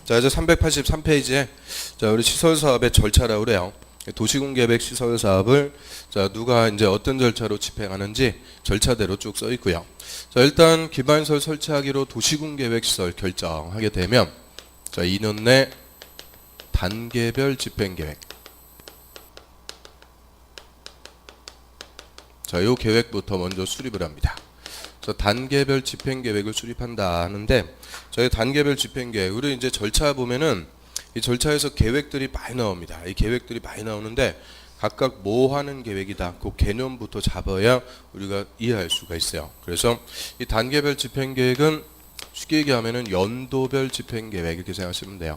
자, 이제 383페이지에 자, 우리 시설 사업의 절차라고 그래요. 도시군계획 시설 사업을 자, 누가 이제 어떤 절차로 집행하는지 절차대로 쭉 써 있고요. 자, 일단 기반시설 설치하기로 도시군계획 시설 결정하게 되면 자, 2년 내 단계별 집행계획. 자, 요 계획부터 먼저 수립을 합니다. 그래서 단계별 집행계획을 수립한다 하는데 저희 단계별 집행계획 우리 이제 절차 보면은 이 절차에서 계획들이 많이 나옵니다. 이 계획들이 많이 나오는데 각각 뭐 하는 계획이다. 그 개념부터 잡아야 우리가 이해할 수가 있어요. 그래서 이 단계별 집행계획은 쉽게 얘기하면은 연도별 집행계획 이렇게 생각하시면 돼요.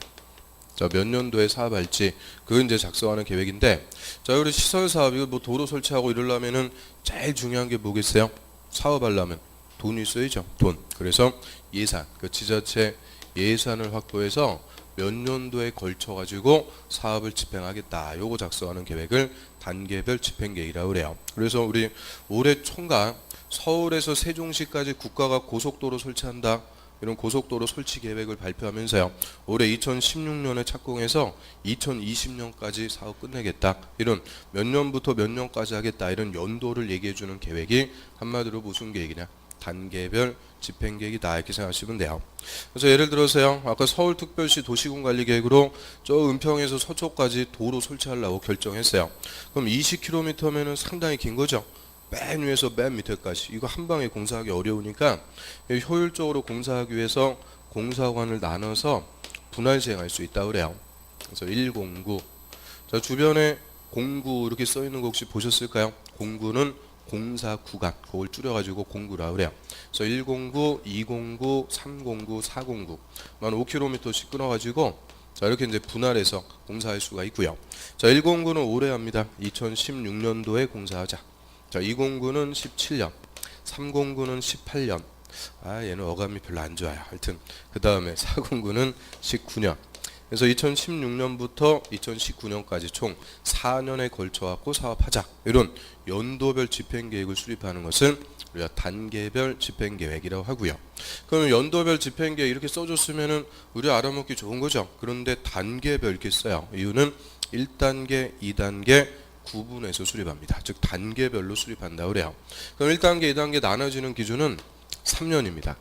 자, 몇 년도에 사업할지 그건 이제 작성하는 계획인데 자, 우리 시설 사업 이거 뭐 도로 설치하고 이러려면은 제일 중요한 게 뭐겠어요? 사업하려면 돈이 써야죠. 돈. 그래서 예산, 그 지자체 예산을 확보해서 몇 년도에 걸쳐 가지고 사업을 집행하겠다. 요거 작성하는 계획을 단계별 집행계획이라고 그래요. 그래서 우리 올해 총각 서울에서 세종시까지 국가가 고속도로 설치한다. 이런 고속도로 설치 계획을 발표하면서요. 올해 2016년에 착공해서 2020년까지 사업 끝내겠다. 이런 몇 년부터 몇 년까지 하겠다. 이런 연도를 얘기해 주는 계획이 한마디로 무슨 계획이냐? 단계별 집행계획이다. 이렇게 생각하시면 돼요. 그래서 예를 들어서요. 아까 서울특별시 도시군관리계획으로 저 은평에서 서초까지 도로 설치하려고 결정했어요. 그럼 20km면은 상당히 긴 거죠. 맨 위에서 맨 밑에까지 이거 한 방에 공사하기 어려우니까 효율적으로 공사하기 위해서 공사관을 나눠서 분할 시행할 수 있다고 그래요. 그래서 109 자, 주변에 09 이렇게 써 있는 거 혹시 보셨을까요? 09는 공사 구간 그걸 줄여가지고 공구라고 그래요. 그래서 109, 209, 309, 409 만 5km씩 끊어가지고 자, 이렇게 이제 분할해서 공사할 수가 있고요. 자, 109는 올해 합니다. 2016년도에 공사하자. 자, 209는 17년, 309는 18년. 아, 얘는 어감이 별로 안 좋아요. 하여튼 그 다음에 409는 19년. 그래서 2016년부터 2019년까지 총 4년에 걸쳐 갖고 사업하자. 이런 연도별 집행계획을 수립하는 것을 우리가 단계별 집행계획이라고 하고요. 그럼 연도별 집행계획 이렇게 써줬으면은 우리 알아먹기 좋은 거죠. 그런데 단계별 이렇게 써요. 이유는 1단계, 2단계 구분해서 수립합니다. 즉 단계별로 수립한다고 그래요. 그럼 1단계, 2단계 나눠지는 기준은 3년입니다.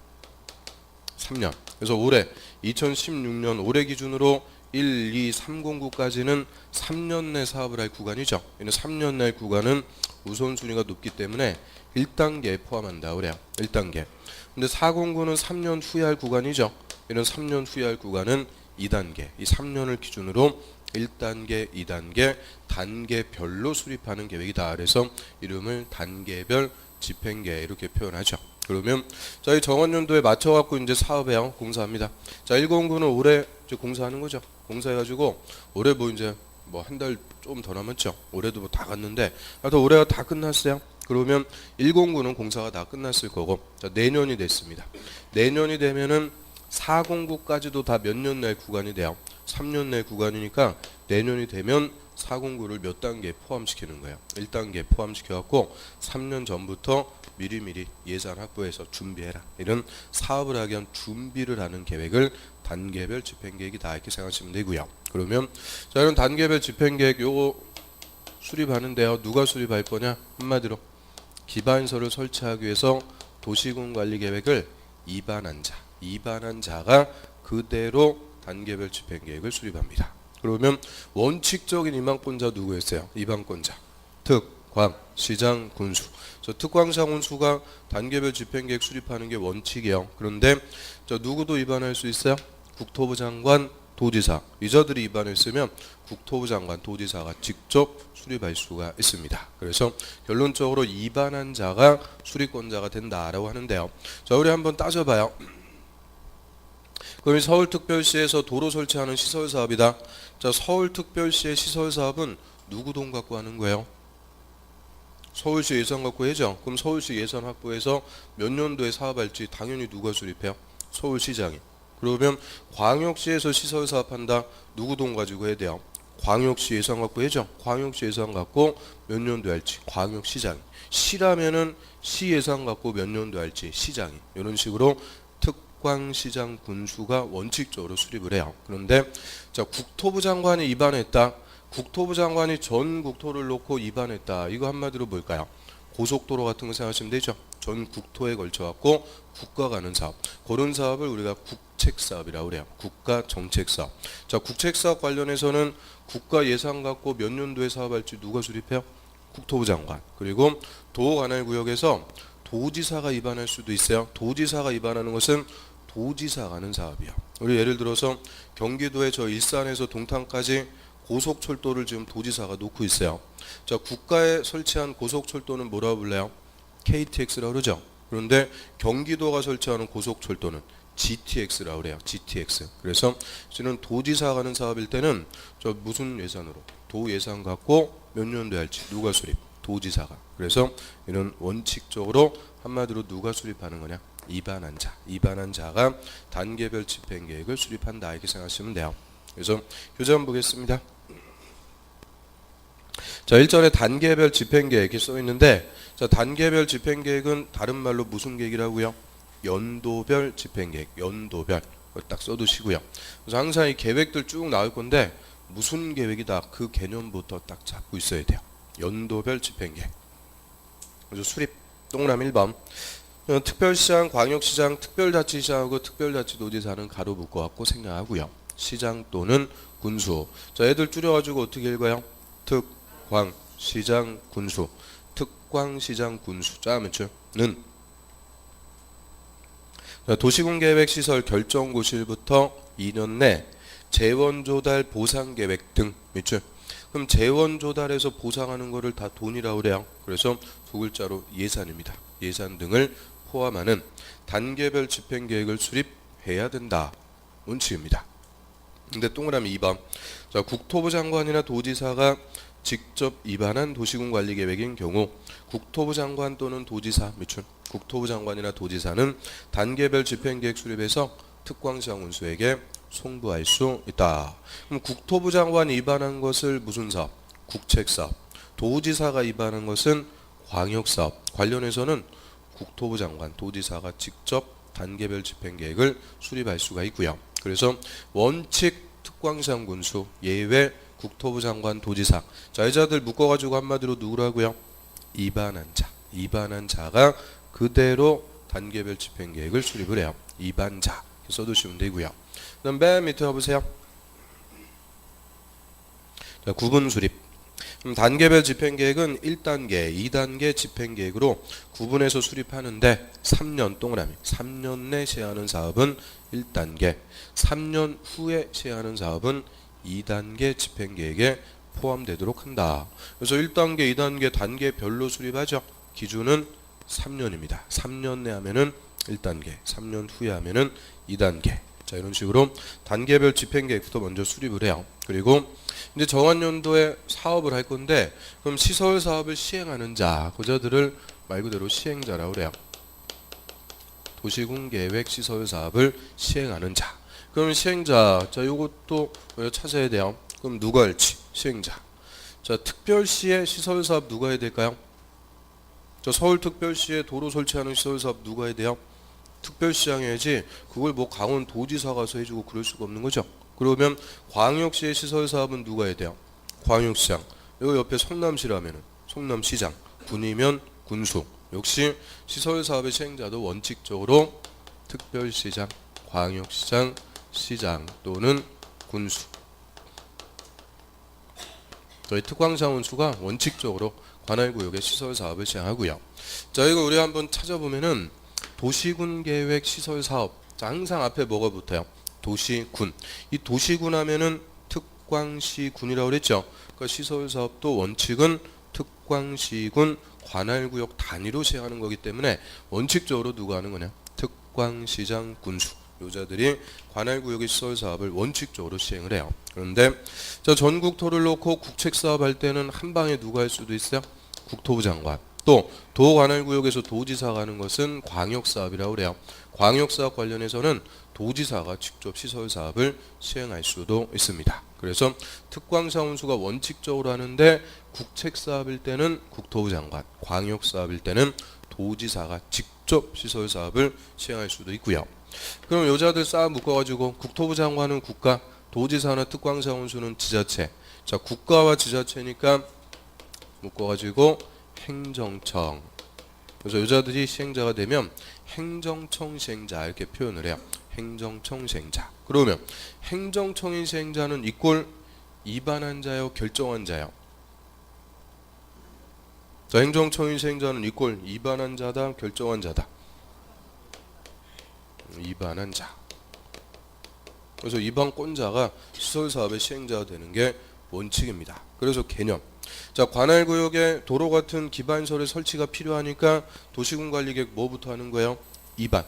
3년. 그래서 올해 2016년 올해 기준으로 1, 2, 309까지는 3년 내 사업을 할 구간이죠. 이는 3년 내 구간은 우선순위가 높기 때문에 1단계에 포함한다고 그래요. 1단계. 근데 409는 3년 후에 할 구간이죠. 이런 3년 후에 할 구간은 2단계. 이 3년을 기준으로 1단계, 2단계 단계별로 수립하는 계획이다. 그래서 이름을 단계별 집행계획 이렇게 표현하죠. 그러면 저희 정원연도에 맞춰 갖고 이제 사업해요. 공사합니다. 자, 109는 올해 이제 공사하는 거죠. 공사해가지고 올해 뭐 이제 뭐 한 달 좀 더 남았죠. 올해도 뭐 다 갔는데 하여튼 올해가 다 끝났어요. 그러면 109는 공사가 다 끝났을 거고 자, 내년이 됐습니다. 내년이 되면은 409까지도 다 몇 년 내 구간이 돼요. 3년 내 구간이니까 내년이 되면 409를 몇 단계에 포함시키는 거예요. 1단계에 포함시켜갖고 3년 전부터 미리미리 예산 확보해서 준비해라. 이런 사업을 하기 위한 준비를 하는 계획을 단계별 집행계획이다. 이렇게 생각하시면 되고요. 그러면 자, 이런 단계별 집행계획 요거 수립하는데요. 누가 수립할 거냐? 한마디로 기반시설을 설치하기 위해서 도시군관리계획을 입안한 자가 그대로 단계별 집행계획을 수립합니다. 그러면 원칙적인 입안권자 누구였어요? 입안권자 특, 광, 시장, 군수. 특광시장, 군수가 단계별 집행계획 수립하는 게 원칙이에요. 그런데 누구도 입안할 수 있어요? 국토부 장관, 도지사. 이자들이 입안했으면 국토부 장관, 도지사가 직접 수립할 수가 있습니다. 그래서 결론적으로 입안한 자가 수립권자가 된다라고 하는데요. 자, 우리 한번 따져봐요. 그럼 서울특별시에서 도로 설치하는 시설사업이다. 자, 서울특별시의 시설사업은 누구 돈 갖고 하는 거예요? 서울시 예산 갖고 해죠. 그럼 서울시 예산 확보해서 몇 년도에 사업할지 당연히 누가 수립해요? 서울시장이. 그러면 광역시에서 시설사업한다. 누구 돈 가지고 해야 돼요? 광역시 예산 갖고 해죠. 광역시 예산 갖고 몇 년도에 할지 광역시장이. 시라면은 시 예산 갖고 몇 년도에 할지 시장이. 이런 식으로 특광시장 군수가 원칙적으로 수립을 해요. 그런데 자, 국토부 장관이 입안했다. 국토부 장관이 전 국토를 놓고 입안했다. 이거 한마디로 뭘까요? 고속도로 같은 거 생각하시면 되죠. 전 국토에 걸쳐 갖고 국가 가는 사업. 그런 사업을 우리가 국책사업이라고 그래요. 국가 정책사업. 자, 국책사업 관련해서는 국가 예산 갖고 몇 년도에 사업할지 누가 수립해요? 국토부 장관. 그리고 도 관할 구역에서 도지사가 입안할 수도 있어요. 도지사가 입안하는 것은 도지사가 하는 사업이요. 우리 예를 들어서 경기도의 저 일산에서 동탄까지 고속철도를 지금 도지사가 놓고 있어요. 자, 국가에 설치한 고속철도는 뭐라고 불러요? KTX라고 그러죠. 그런데 경기도가 설치하는 고속철도는 GTX라고 그래요. GTX. 그래서 저는 도지사가 하는 사업일 때는 저 무슨 예산으로? 도 예산 갖고 몇 년도에 할지 누가 수립? 도지사가. 그래서 이런 원칙적으로 한마디로 누가 수립하는 거냐? 입안한 자. 입안한 자가 단계별 집행계획을 수립한다. 이렇게 생각하시면 돼요. 그래서 교재 한번 보겠습니다. 자, 1절에 단계별 집행계획이 써 있는데, 자, 단계별 집행계획은 다른 말로 무슨 계획이라고요? 연도별 집행계획. 연도별. 그걸 딱 써두시고요. 그래서 항상 이 계획들 쭉 나올 건데 무슨 계획이다. 그 개념부터 딱 잡고 있어야 돼요. 연도별 집행계획. 그래서 수립. 동그라미 1번. 특별시장, 광역시장, 특별자치시장하고 특별자치도지사는 가로 묶어갖고 생략하고요. 시장 또는 군수. 자, 애들 줄여가지고 어떻게 읽어요? 특광, 시장, 군수. 특광, 시장, 군수. 자, 는 도시군계획시설 결정고시일부터 2년 내 재원조달 보상계획 등 밑줄. 그럼 재원조달해서 보상하는 거를 다 돈이라고 그래요. 그래서 두 글자로 예산입니다. 예산 등을 포함하는 단계별 집행계획을 수립해야 된다. 원칙입니다. 근데 동그라미 2번. 자, 국토부 장관이나 도지사가 직접 입안한 도시군관리계획인 경우 국토부 장관 또는 도지사 밑줄. 국토부 장관이나 도지사는 단계별 집행계획 수립에서 특광시장 운수에게 송부할 수 있다. 그럼 국토부 장관이 입안한 것을 무슨 사업? 국책사업. 도지사가 입안한 것은 광역사업. 관련해서는 국토부 장관, 도지사가 직접 단계별 집행계획을 수립할 수가 있고요. 그래서 원칙 특광시장 군수, 예외 국토부 장관, 도지사. 자, 이 자들 묶어가지고 한마디로 누구라고요? 입안한 자. 입안한 자가 그대로 단계별 집행계획을 수립을 해요. 입안자. 써두시면 되고요. 그럼 맨 밑에 와보세요. 자, 구분 수립. 단계별 집행계획은 1단계, 2단계 집행계획으로 구분해서 수립하는데 3년 동그라미. 3년 내 시행하는 사업은 1단계, 3년 후에 시행하는 사업은 2단계 집행계획에 포함되도록 한다. 그래서 1단계, 2단계 단계별로 수립하죠. 기준은 3년입니다. 3년 내 하면은 1단계, 3년 후에 하면은 2단계. 자, 이런 식으로 단계별 집행계획부터 먼저 수립을 해요. 그리고 이제 정한 연도에 사업을 할 건데, 그럼 시설 사업을 시행하는 자, 그자들을 말 그대로 시행자라고 그래요. 도시군 계획 시설 사업을 시행하는 자. 그럼 시행자, 자, 요것도 찾아야 돼요. 그럼 누가 할지? 시행자. 자, 특별시의 시설 사업 누가 해야 될까요? 자, 서울특별시에 도로 설치하는 시설 사업 누가 해야 돼요? 특별시장이 해야지. 그걸 뭐 강원도지사 가서 해주고 그럴 수가 없는 거죠. 그러면 광역시의 시설 사업은 누가 해야 돼요? 광역시장. 여기 옆에 성남시라면은 성남시장. 군이면 군수. 역시 시설 사업의 시행자도 원칙적으로 특별시장, 광역시장, 시장 또는 군수. 저희 특광시장원수가 원칙적으로 관할구역의 시설 사업을 시행하고요. 자, 이거 우리 한번 찾아보면은 도시군 계획 시설 사업. 자, 항상 앞에 뭐가 붙어요? 도시군. 이 도시군 하면은 특광시군이라고 그랬죠. 그러니까 시설 사업도 원칙은 특광시군 관할구역 단위로 시행하는 거기 때문에 원칙적으로 누가 하는 거냐? 특광시장 군수. 요자들이 관할구역의 시설 사업을 원칙적으로 시행을 해요. 그런데 자, 전국토를 놓고 국책 사업 할 때는 한 방에 누가 할 수도 있어요? 국토부 장관. 또 도관할구역에서 도지사가 하는 것은 광역사업이라고 그래요. 광역사업 관련해서는 도지사가 직접 시설사업을 시행할 수도 있습니다. 그래서 특광시장운수가 원칙적으로 하는데 국책사업일 때는 국토부 장관, 광역사업일 때는 도지사가 직접 시설사업을 시행할 수도 있고요. 그럼 여자들 싹 묶어가지고 국토부 장관은 국가, 도지사나 특광사 원수는 지자체. 자, 국가와 지자체니까 묶어가지고 행정청. 그래서 여자들이 시행자가 되면 행정청 시행자 이렇게 표현을 해요. 행정청 시행자. 그러면 행정청인 시행자는 이꼴 입안한 자요, 결정한 자요. 자, 행정청인 시행자는 이꼴 입안한 자다, 결정한 자다. 입안한 자. 그래서 입안권자가 시설사업의 시행자가 되는 게 원칙입니다. 그래서 개념. 자, 관할구역에 도로 같은 기반시설의 설치가 필요하니까 도시군관리계획 뭐부터 하는 거예요? 입안.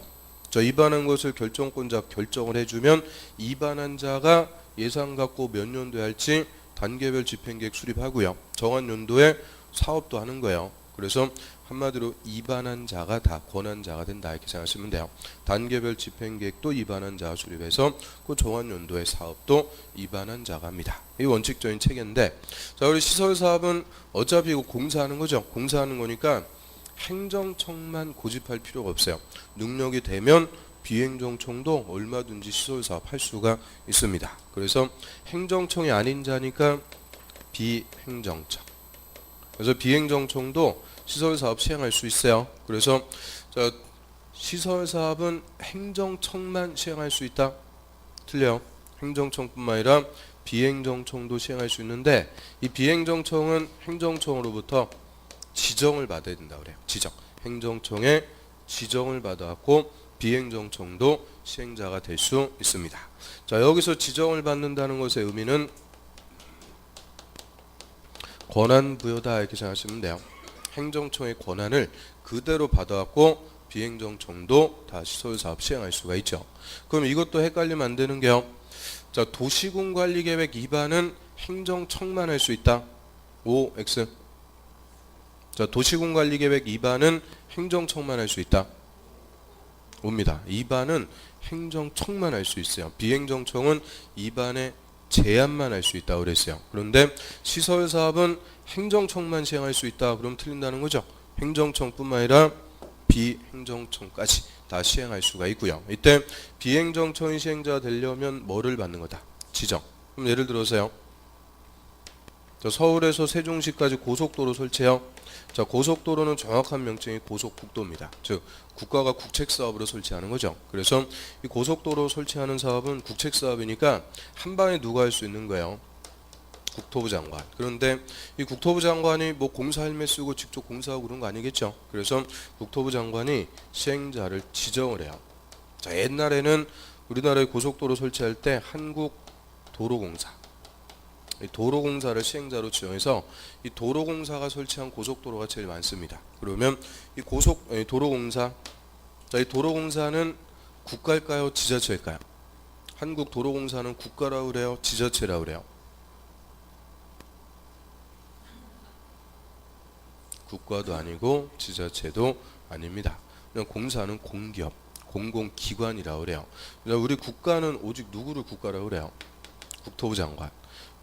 자, 입안한 것을 결정권자 결정을 해주면 입안한 자가 예산 갖고 몇 년도에 할지 단계별 집행계획 수립하고요. 정한 연도에 사업도 하는 거예요. 그래서 한마디로 입안한 자가 다 권한자가 된다 이렇게 생각하시면 돼요. 단계별 집행계획도 입안한 자가 수립해서 그 정한 연도의 사업도 입안한 자가 합니다. 이 원칙적인 체계인데, 자, 우리 시설사업은 어차피 이거 공사하는 거죠. 공사하는 거니까 행정청만 고집할 필요가 없어요. 능력이 되면 비행정청도 얼마든지 시설사업 할 수가 있습니다. 그래서 행정청이 아닌 자니까 비행정청. 그래서 비행정청도 시설사업 시행할 수 있어요. 그래서 자, 시설사업은 행정청만 시행할 수 있다? 틀려요. 행정청뿐만 아니라 비행정청도 시행할 수 있는데, 이 비행정청은 행정청으로부터 지정을 받아야 된다 그래요. 지정. 행정청의 지정을 받아갖고 비행정청도 시행자가 될 수 있습니다. 자, 여기서 지정을 받는다는 것의 의미는 권한 부여다 이렇게 생각하시면 돼요. 행정청의 권한을 그대로 받아갖고 비행정청도 다 시설사업 시행할 수가 있죠. 그럼 이것도 헷갈리면 안 되는 게요. 자, 도시군관리계획 입안은 행정청만 할 수 있다. O, X. 자, 도시군관리계획 입안은 행정청만 할 수 있다. 옵니다. 입안은 행정청만 할 수 있어요. 비행정청은 입안에 제한만 할 수 있다고 그랬어요. 그런데 시설사업은 행정청만 시행할 수 있다. 그럼 틀린다는 거죠. 행정청뿐만 아니라 비행정청까지 다 시행할 수가 있고요. 이때 비행정청이 시행자가 되려면 뭐를 받는 거다? 지정. 그럼 예를 들어서요. 서울에서 세종시까지 고속도로 설치해요. 자, 고속도로는 정확한 명칭이 고속국도입니다. 즉 국가가 국책사업으로 설치하는 거죠. 그래서 이 고속도로 설치하는 사업은 국책사업이니까 한 방에 누가 할 수 있는 거예요? 국토부 장관. 그런데 이 국토부 장관이 뭐 공사 헬멧 쓰고 직접 공사하고 그런 거 아니겠죠. 그래서 국토부 장관이 시행자를 지정을 해요. 자, 옛날에는 우리나라의 고속도로 설치할 때 한국도로공사, 이 도로공사를 시행자로 지정해서 이 도로공사가 설치한 고속도로가 제일 많습니다. 그러면 이 도로공사, 자, 이 도로공사는 국가일까요? 지자체일까요? 한국도로공사는 국가라고 그래요? 지자체라고 그래요? 국가도 아니고 지자체도 아닙니다. 그냥 공사는 공기업, 공공기관이라고 그래요. 우리 국가는 오직 누구를 국가라고 그래요? 국토부 장관.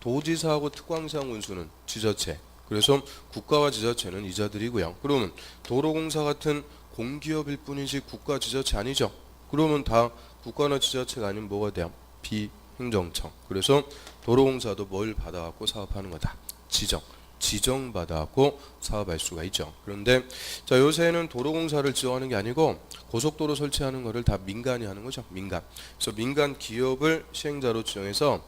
도지사하고 특광사 원수는 지자체. 그래서 국가와 지자체는 이자들이고요. 그러면 도로공사 같은 공기업일 뿐이지 국가 지자체 아니죠. 그러면 다 국가나 지자체가 아니면 뭐가 돼요? 비행정청. 그래서 도로공사도 뭘 받아갖고 사업하는 거다? 지정. 지정받아갖고 사업할 수가 있죠. 그런데 자, 요새는 도로공사를 지정하는 게 아니고 고속도로 설치하는 거를 다 민간이 하는 거죠. 민간. 그래서 민간 기업을 시행자로 지정해서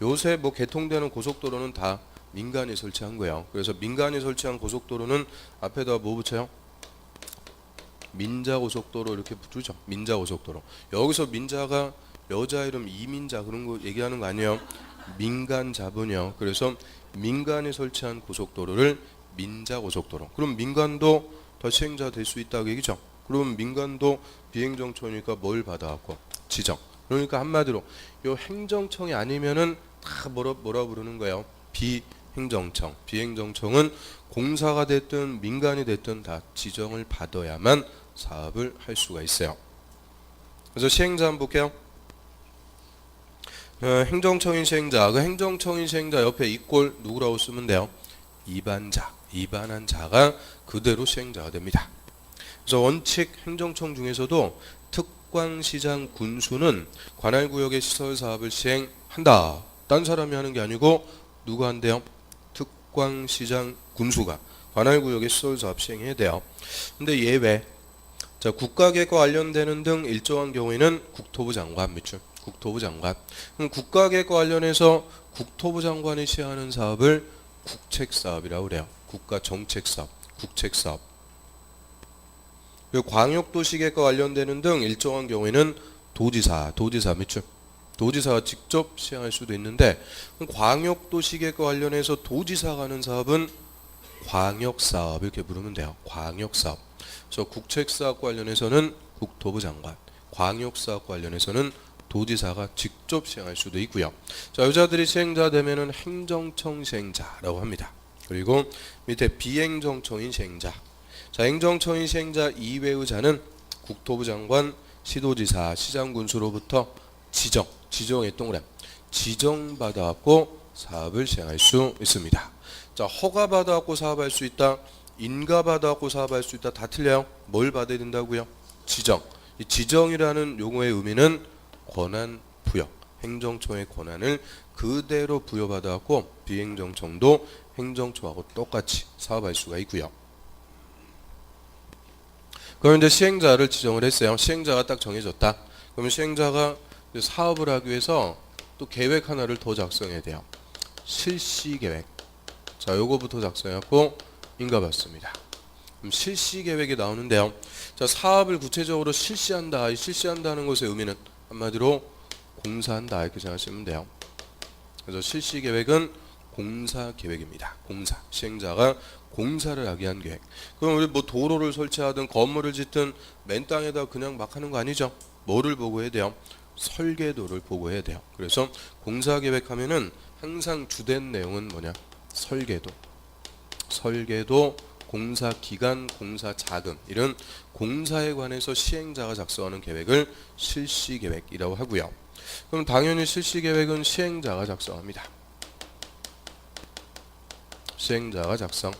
요새 뭐 개통되는 고속도로는 다 민간이 설치한 거예요. 그래서 민간이 설치한 고속도로는 앞에다 뭐 붙여요? 민자고속도로 이렇게 부르죠. 민자고속도로. 여기서 민자가 여자 이름 이민자 그런 거 얘기하는 거 아니에요. 민간 자본이요. 그래서 민간이 설치한 고속도로를 민자고속도로. 그럼 민간도 더 시행자 될 수 있다고 얘기죠. 그럼 민간도 비행정청이니까 뭘 받아갖고 지정. 그러니까 한마디로 요 행정청이 아니면은 다 뭐라 부르는 거예요? 비행정청. 비행정청은 공사가 됐든 민간이 됐든 다 지정을 받아야만 사업을 할 수가 있어요. 그래서 시행자 한번 볼게요. 행정청인 시행자. 그 행정청인 시행자 옆에 이꼴 누구라고 쓰면 돼요? 입안자. 입안한 자가 그대로 시행자가 됩니다. 그래서 원칙 행정청 중에서도 특광시장 군수는 관할구역의 시설사업을 시행한다. 딴 사람이 하는 게 아니고 누가 한대요? 특광시장 군수가 관할구역의 시설사업 시행해야 돼요. 근데 예외. 자, 국가계획과 관련되는 등 일정한 경우에는 국토부 장관 밑줄. 국토부 장관. 그럼 국가계획과 관련해서 국토부 장관이 시행하는 사업을 국책사업이라고 그래요. 국가정책사업, 국책사업. 그리고 광역도시계획과 관련되는 등 일정한 경우에는 도지사 밑줄. 도지사가 직접 시행할 수도 있는데 광역도시계획과 관련해서 도지사가 하는 사업은 광역사업 이렇게 부르면 돼요. 광역사업. 그래서 국책사업 관련해서는 국토부 장관, 광역사업 관련해서는 도지사가 직접 시행할 수도 있고요. 자, 여자들이 시행자 되면은 행정청 시행자라고 합니다. 그리고 밑에 비행정청인 시행자. 자, 행정청인 시행자 이외의 자는 국토부 장관, 시도지사, 시장군수로부터 지정의 동그란 지정받아갖고 사업을 시행할 수 있습니다. 자, 허가받아갖고 사업할 수 있다. 인가받아갖고 사업할 수 있다. 다 틀려요. 뭘 받아야 된다고요? 지정. 이 지정이라는 용어의 의미는 권한 부여. 행정청의 권한을 그대로 부여받아갖고 비행정청도 행정청하고 똑같이 사업할 수가 있고요. 그럼 이제 시행자를 지정을 했어요. 시행자가 딱 정해졌다. 그러면 시행자가 사업을 하기 위해서 또 계획 하나를 더 작성해야 돼요. 실시계획. 자, 요거부터 작성해갖고 인가받습니다. 그럼 실시계획이 나오는데요. 자, 사업을 구체적으로 실시한다. 이 실시한다는 것의 의미는 한마디로 공사한다 이렇게 생각하시면 돼요. 그래서 실시계획은 공사계획입니다. 공사. 시행자가 공사를 하게 한 계획. 그럼 우리 뭐 도로를 설치하든 건물을 짓든 맨 땅에다 그냥 막 하는 거 아니죠. 뭐를 보고 해야 돼요? 설계도를 보고 해야 돼요. 그래서 공사계획하면은 항상 주된 내용은 뭐냐? 설계도, 공사기간, 공사자금 이런 공사에 관해서 시행자가 작성하는 계획을 실시계획이라고 하고요. 그럼 당연히 실시계획은 시행자가 작성합니다. 시행자가 작성.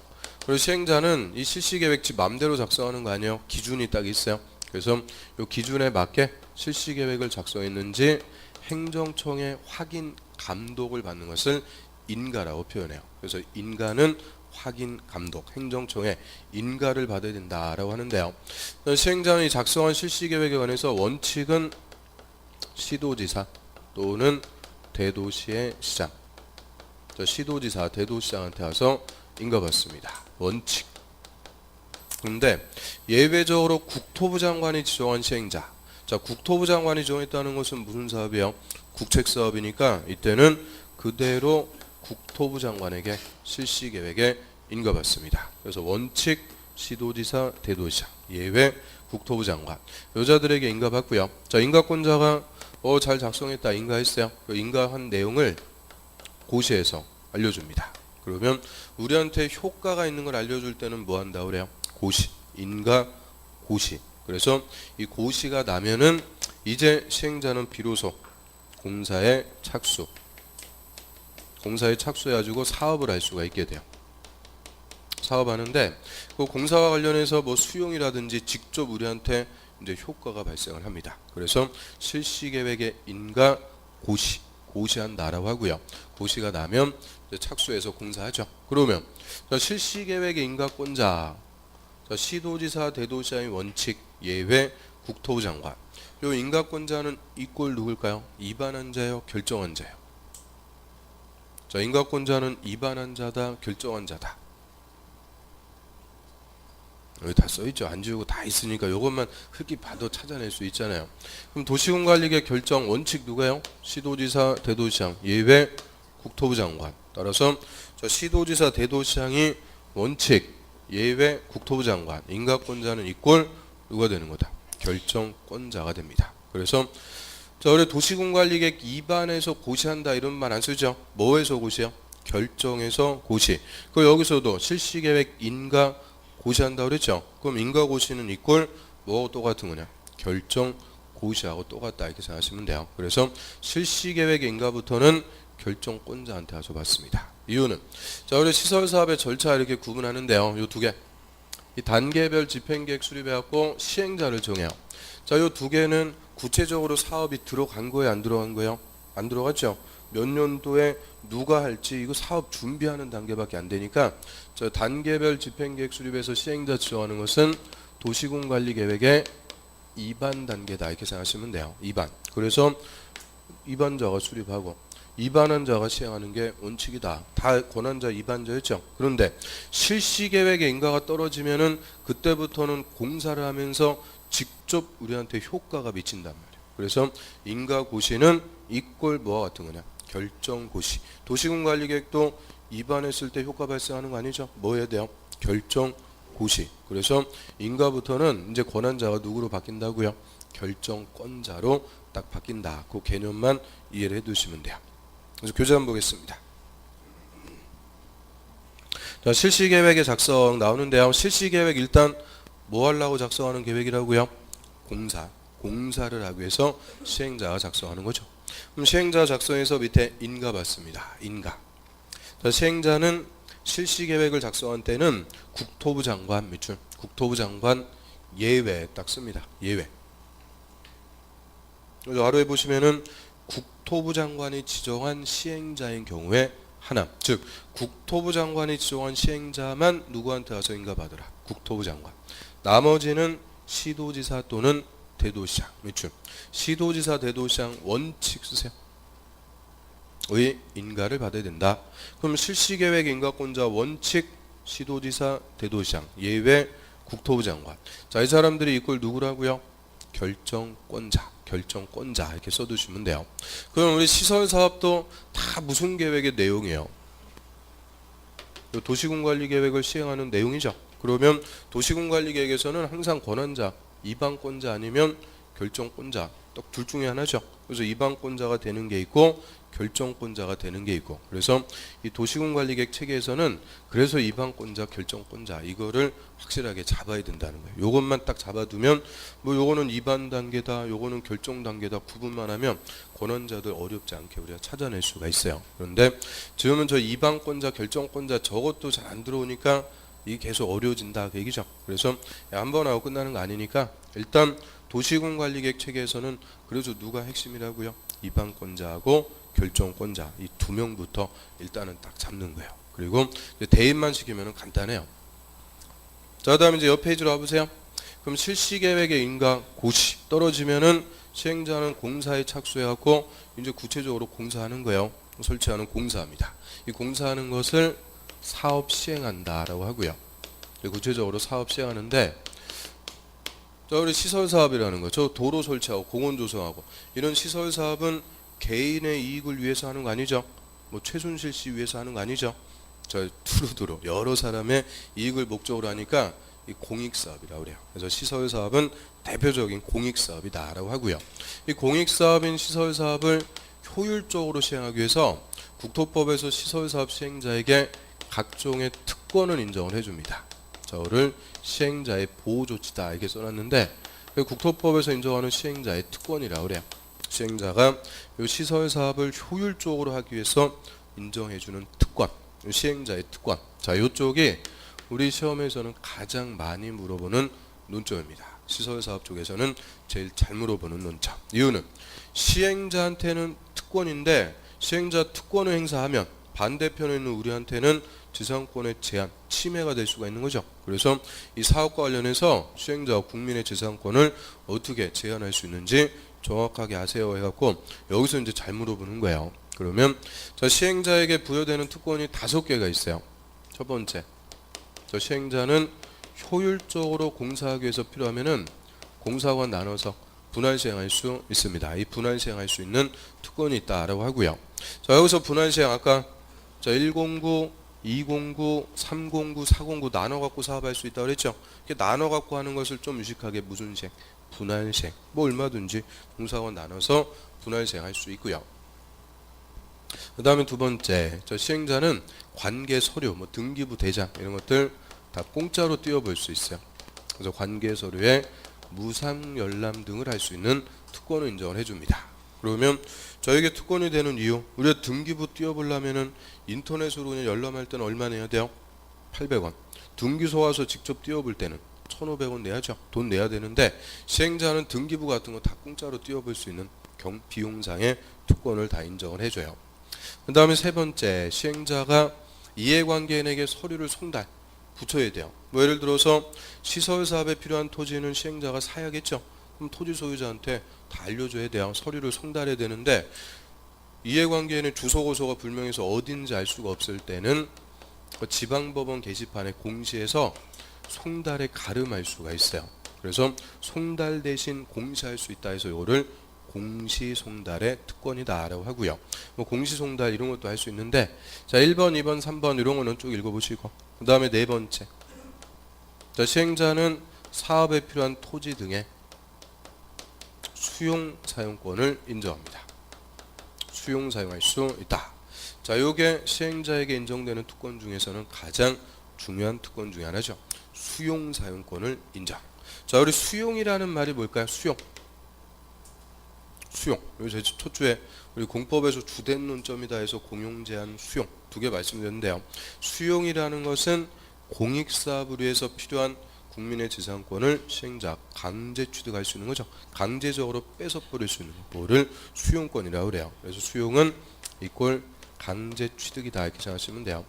그리고 시행자는 이 실시계획 지 맘대로 작성하는 거 아니에요. 기준이 딱 있어요. 그래서 이 기준에 맞게 실시계획을 작성했는지 행정청의 확인 감독을 받는 것을 인가라고 표현해요. 그래서 인가는 확인 감독, 행정청의 인가를 받아야 된다라고 하는데요. 시행자는 작성한 실시계획에 관해서 원칙은 시도지사 또는 대도시의 시장, 시도지사, 대도시장한테 와서 인가받습니다. 원칙. 그런데 예외적으로 국토부 장관이 지정한 시행자. 자, 국토부 장관이 지정했다는 것은 무슨 사업이에요? 국책사업이니까 이때는 그대로 국토부 장관에게 실시계획에 인가받습니다. 그래서 원칙 시도지사, 대도시장, 예외 국토부 장관. 여자들에게 인가받고요. 자, 인가권자가 잘 작성했다, 인가했어요. 그 인가한 내용을 고시에서 알려줍니다. 그러면 우리한테 효과가 있는 걸 알려줄 때는 뭐 한다 그래요? 고시, 인가 고시. 그래서 이 고시가 나면은 이제 시행자는 비로소 공사에 착수해가지고 사업을 할 수가 있게 돼요. 사업하는데 그 공사와 관련해서 뭐 수용이라든지 직접 우리한테 이제 효과가 발생을 합니다. 그래서 실시계획의 인가 고시한다라고 하고요. 고시가 나면 이제 착수해서 공사하죠. 그러면 실시계획의 인가권자, 시도지사, 대도시장의 원칙, 예외, 국토부 장관. 요 인가권자는 이꼴 누굴까요? 입안한 자요, 결정한 자요. 자, 인가권자는 입안한 자다, 결정한 자다. 여기 다 써있죠. 안 지우고 다 있으니까 이것만 흙이 봐도 찾아낼 수 있잖아요. 그럼 도시군관리계 결정 원칙 누가요? 시도지사, 대도시장, 예외, 국토부 장관. 따라서 저 시도지사, 대도시장이 원칙, 예외, 국토부 장관. 인가권자는 이꼴 누가 되는 거다? 결정권자가 됩니다. 그래서 자, 우리 도시군관리계획 입안에서 고시한다 이런 말 안 쓰죠. 뭐에서 고시요? 결정에서 고시. 그 여기서도 실시계획 인가 고시한다 그랬죠. 그럼 인가 고시는 이꼴 뭐하고 똑같은 거냐? 결정 고시하고 똑같다 이렇게 생각하시면 돼요. 그래서 실시계획 인가부터는 결정권자한테 가서 받습니다. 이유는 자, 우리 시설사업의 절차 이렇게 구분하는데요. 요 두 개. 이 단계별 집행계획 수립해갖고 시행자를 정해요. 자, 요 두 개는 구체적으로 사업이 들어간 거예요, 안 들어간 거예요? 안 들어갔죠? 몇 년도에 누가 할지 이거 사업 준비하는 단계밖에 안 되니까 저 단계별 집행계획 수립해서 시행자 지정하는 것은 도시군관리계획의 2반 단계다 이렇게 생각하시면 돼요. 2반. 그래서 2반자가 수립하고 2반원자가 시행하는 게 원칙이다. 다 권한자 2반자였죠. 그런데 실시계획의 인가가 떨어지면은 그때부터는 공사를 하면서 직접 우리한테 효과가 미친단 말이에요. 그래서 인가고시는 이꼴 뭐와 같은 거냐? 결정고시. 도시군관리계획도 2반했을 때 효과 발생하는 거 아니죠? 뭐 해야 돼요? 결정고시. 그래서 인가부터는 이제 권한자가 누구로 바뀐다고요? 결정권자로 딱 바뀐다. 그 개념만 이해를 해두시면 돼요. 그래서 교재 한번 보겠습니다. 자, 실시계획의 작성 나오는데요. 실시계획 일단 뭐 하려고 작성하는 계획이라고요? 공사를 하기 위해서 시행자가 작성하는 거죠. 그럼 시행자 작성해서 밑에 인가 받습니다. 인가. 자, 시행자는 실시계획을 작성한 때는 국토부 장관 밑줄, 국토부 장관 예외 딱 씁니다. 예외. 그래서 아래에 보시면은 국토부 장관이 지정한 시행자인 경우에 하나, 즉 국토부 장관이 지정한 시행자만 누구한테 가서 인가받으라. 국토부 장관. 나머지는 시도지사 또는 대도시장. 밑줄. 시도지사, 대도시장 원칙 쓰세요. 의 인가를 받아야 된다. 그럼 실시계획 인가권자 원칙 시도지사, 대도시장 예외 국토부 장관. 자, 이 사람들이 이꼴 누구라고요? 결정권자 이렇게 써두시면 돼요. 그럼 우리 시설사업도 다 무슨 계획의 내용이에요? 도시군관리계획을 시행하는 내용이죠. 그러면 도시군관리계획에서는 항상 권한자, 이방권자 아니면 결정권자 딱 둘 중에 하나죠. 그래서 이방권자가 되는 게 있고 결정권자가 되는 게 있고, 그래서 이 도시군관리계획 체계에서는 그래서 이방권자, 결정권자 이거를 확실하게 잡아야 된다는 거예요. 요것만 딱 잡아두면 뭐 요거는 이반 단계다, 요거는 결정 단계다 구분만 하면 권한자들 어렵지 않게 우리가 찾아낼 수가 있어요. 그런데 지금은 저 이방권자, 결정권자 저것도 잘 안 들어오니까 이게 계속 어려워진다 그 얘기죠. 그래서 한 번 하고 끝나는 거 아니니까 일단 도시군관리계획 체계에서는 그래서 누가 핵심이라고요? 이방권자하고 결정권자 이 두 명부터 일단은 딱 잡는 거예요. 그리고 대입만 시키면 간단해요. 자, 그다음에 이제 옆 페이지로 와보세요. 그럼 실시계획의 인가 고시 떨어지면은 시행자는 공사에 착수해갖고 이제 구체적으로 공사하는 거예요. 설치하는 공사입니다. 이 공사하는 것을 사업 시행한다라고 하고요. 구체적으로 사업 시행하는데, 자, 우리 시설 사업이라는 거, 저 도로 설치하고 공원 조성하고 이런 시설 사업은 개인의 이익을 위해서 하는 거 아니죠? 뭐 최순실 씨 위해서 하는 거 아니죠? 저 두루두루 여러 사람의 이익을 목적으로 하니까 이 공익 사업이라고 그래요. 그래서 시설 사업은 대표적인 공익 사업이다라고 하고요. 이 공익 사업인 시설 사업을 효율적으로 시행하기 위해서 국토법에서 시설 사업 시행자에게 각종의 특권을 인정을 해줍니다. 저를 시행자의 보호 조치다 이렇게 써놨는데 국토법에서 인정하는 시행자의 특권이라고 그래요. 시행자가 이 시설 사업을 효율적으로 하기 위해서 인정해주는 특권, 시행자의 특권. 자, 이쪽이 우리 시험에서는 가장 많이 물어보는 논점입니다. 시설 사업 쪽에서는 제일 잘 물어보는 논점. 이유는 시행자한테는 특권인데 시행자 특권을 행사하면 반대편에 있는 우리한테는 지상권의 제한, 침해가 될 수가 있는 거죠. 그래서 이 사업과 관련해서 시행자와 국민의 지상권을 어떻게 제한할 수 있는지 정확하게 아세요 해갖고 여기서 이제 잘 물어보는 거예요. 그러면 자, 시행자에게 부여되는 특권이 5개가 있어요. 첫 번째, 저 시행자는 효율적으로 공사하기 위해서 필요하면은 공사와 나눠서 분할 시행할 수 있습니다. 이 분할 시행할 수 있는 특권이 있다라고 하고요. 자, 여기서 분할 시행 아까 자 109, 209, 309, 409 나눠 갖고 사업할 수 있다고 그랬죠. 이렇게 나눠 갖고 하는 것을 좀 유식하게 무슨 시행? 분할 시행. 뭐 얼마든지 공사와 나눠서 분할 시행할 수 있고요. 그다음에 두 번째, 저 시행자는 관계 서류, 뭐 등기부 대장 이런 것들 다 공짜로 띄워볼 수 있어요. 그래서 관계 서류에 무상 열람 등을 할 수 있는 특권을 인정을 해줍니다. 그러면 저에게 특권이 되는 이유, 우리가 등기부 띄워보려면은 인터넷으로 그냥 열람할 때는 얼마 내야 돼요? 800원. 등기소 와서 직접 띄워볼 때는 1,500원 내야죠. 돈 내야 되는데 시행자는 등기부 같은 거 다 공짜로 띄워볼 수 있는 비용상의 특권을 다 인정을 해줘요. 그 다음에 세 번째, 시행자가 이해관계인에게 서류를 송달 붙여야 돼요. 뭐 예를 들어서 시설사업에 필요한 토지는 시행자가 사야겠죠. 그럼 토지 소유자한테 다 알려줘야 돼요. 서류를 송달해야 되는데 이해관계인의 주소고소가 불명해서 어딘지 알 수가 없을 때는 그 지방법원 게시판에 공시해서 송달에 가름할 수가 있어요. 그래서 송달 대신 공시할 수 있다 해서 이거를 공시송달의 특권이다 라고 하고요. 뭐 공시송달 이런 것도 할 수 있는데, 자 1번 2번 3번 이런 거는 쭉 읽어보시고, 그 다음에 네 번째, 자 시행자는 사업에 필요한 토지 등의 수용 사용권을 인정합니다. 수용 사용할 수 있다. 자 요게 시행자에게 인정되는 특권 중에서는 가장 중요한 특권 중에 하나죠. 수용 사용권을 인정. 자 우리 수용이라는 말이 뭘까요? 수용. 여기 제 초주에 우리 공법에서 주된 논점이다 해서 공용 제한 수용 두 개 말씀드렸는데요. 수용이라는 것은 공익사업을 위해서 필요한 국민의 재산권을 시행자 강제 취득할 수 있는 거죠. 강제적으로 뺏어 버릴 수 있는 거를 수용권이라고 그래요. 그래서 수용은 이꼴 강제 취득이다 이렇게 생각하시면 돼요.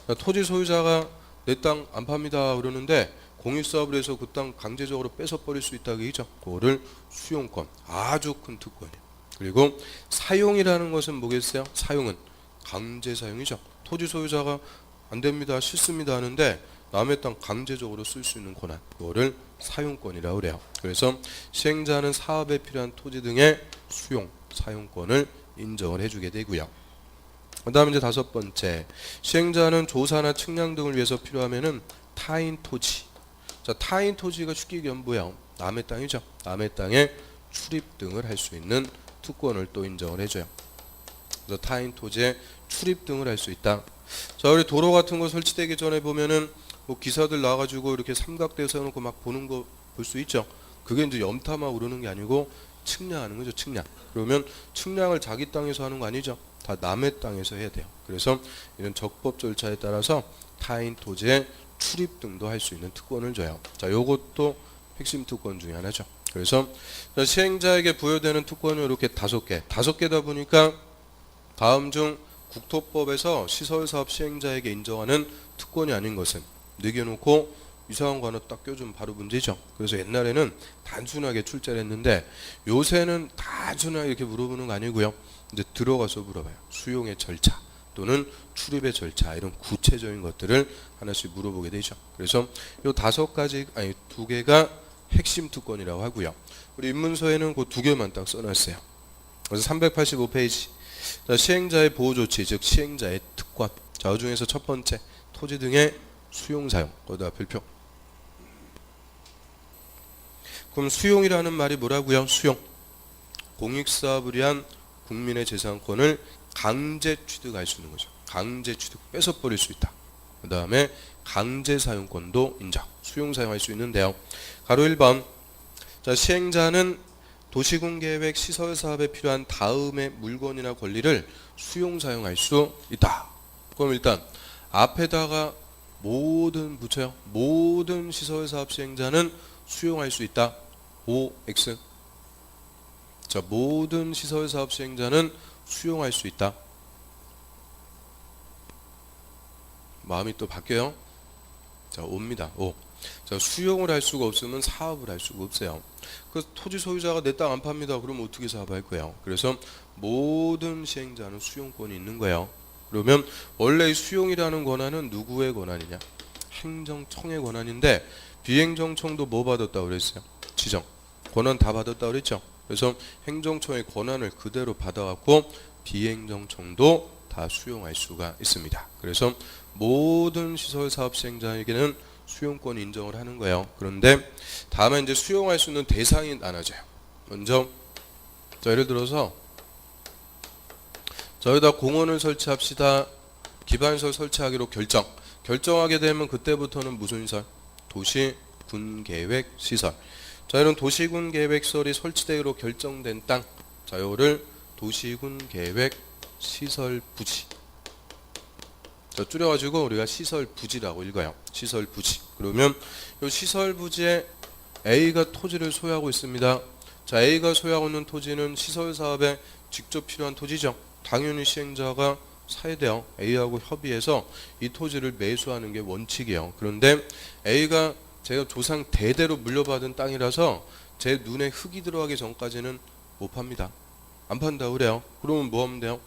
그러니까 토지 소유자가 내 땅 안 팝니다 그러는데 공익사업을 해서 그 땅 강제적으로 뺏어 버릴 수 있다고 얘기죠. 그거를 수용권, 아주 큰 특권이에요. 그리고 사용이라는 것은 뭐겠어요? 사용은 강제 사용이죠. 토지 소유자가 안 됩니다, 싫습니다 하는데 남의 땅 강제적으로 쓸 수 있는 권한, 그거를 사용권이라고 그래요. 그래서 시행자는 사업에 필요한 토지 등의 수용, 사용권을 인정을 해주게 되고요. 그 다음에 이제 다섯 번째, 시행자는 조사나 측량 등을 위해서 필요하면은 타인 토지. 자, 타인 토지가 쉽게 얘기하면 뭐야? 남의 땅이죠. 남의 땅에 출입 등을 할 수 있는 특권을 또 인정을 해줘요. 그래서 타인 토지에 출입 등을 할 수 있다. 자, 우리 도로 같은 거 설치되기 전에 보면은 뭐 기사들 나와가지고 이렇게 삼각대 세워놓고 막 보는 거 볼 수 있죠. 그게 이제 염탐하고 그러는 게 아니고 측량하는 거죠. 측량. 그러면 측량을 자기 땅에서 하는 거 아니죠. 다 남의 땅에서 해야 돼요. 그래서 이런 적법 절차에 따라서 타인 토지에 출입 등도 할 수 있는 특권을 줘요. 자, 요것도 핵심 특권 중에 하나죠. 그래서 시행자에게 부여되는 특권은 이렇게 다섯 개다 보니까 다음 중 국토법에서 시설사업 시행자에게 인정하는 특권이 아닌 것은 내겨놓고 이상한 거 하나 딱 껴주면 바로 문제죠. 그래서 옛날에는 단순하게 출제를 했는데 요새는 단순하게 이렇게 물어보는 거 아니고요. 이제 들어가서 물어봐요. 수용의 절차 또는 출입의 절차, 이런 구체적인 것들을 하나씩 물어보게 되죠. 그래서 요 다섯 가지, 아니 두 개가 핵심 특권이라고 하고요. 우리 입문서에는 그 두 개만 딱 써놨어요. 그래서 385페이지. 자, 시행자의 보호조치, 즉 시행자의 특권. 자, 그 중에서 첫 번째, 토지 등의 수용사용. 거기다 별표. 그럼 수용이라는 말이 뭐라고요? 수용. 공익사업을 위한 국민의 재산권을 강제 취득할 수 있는 거죠. 강제 취득, 뺏어버릴 수 있다. 그 다음에 강제 사용권도 인정, 수용 사용할 수 있는데요. 가로 1번. 자, 시행자는 도시군계획 시설사업에 필요한 다음의 물건이나 권리를 수용 사용할 수 있다. 그럼 일단 앞에다가 모든 붙여요. 모든 시설사업 시행자는 수용할 수 있다. OX. 자, 모든 시설사업 시행자는 수용할 수 있다. 마음이 또 바뀌어요. 자, 옵니다. 오. 자, 수용을 할 수가 없으면 사업을 할 수가 없어요. 그 토지 소유자가 내 땅 안 팝니다. 그러면 어떻게 사업할 거예요? 그래서 모든 시행자는 수용권이 있는 거예요. 그러면 원래 이 수용이라는 권한은 누구의 권한이냐? 행정청의 권한인데 비행정청도 뭐 받았다고 그랬어요? 지정. 권한 다 받았다고 그랬죠? 그래서 행정청의 권한을 그대로 받아갖고 비행정청도 다 수용할 수가 있습니다. 그래서 모든 시설사업 시행자에게는 수용권 인정을 하는 거예요. 그런데 다만 이제 수용할 수 있는 대상이 나눠져요. 먼저 자, 예를 들어서 저희다 공원을 설치합시다. 기반시설 설치하기로 결정하게 되면 그때부터는 무슨 시설? 도시군계획시설. 자, 이런 도시군계획시설이 설치되기로 결정된 땅, 자, 요를 도시군계획시설 부지. 자, 줄여가지고 우리가 시설 부지라고 읽어요. 시설 부지. 그러면 이 시설 부지에 A가 토지를 소유하고 있습니다. 자, A가 소유하고 있는 토지는 시설 사업에 직접 필요한 토지죠. 당연히 시행자가 사야 돼요. A하고 협의해서 이 토지를 매수하는 게 원칙이에요. 그런데 A가 제가 조상 대대로 물려받은 땅이라서 제 눈에 흙이 들어가기 전까지는 못 팝니다. 안 판다 그래요. 그러면 뭐 하면 돼요?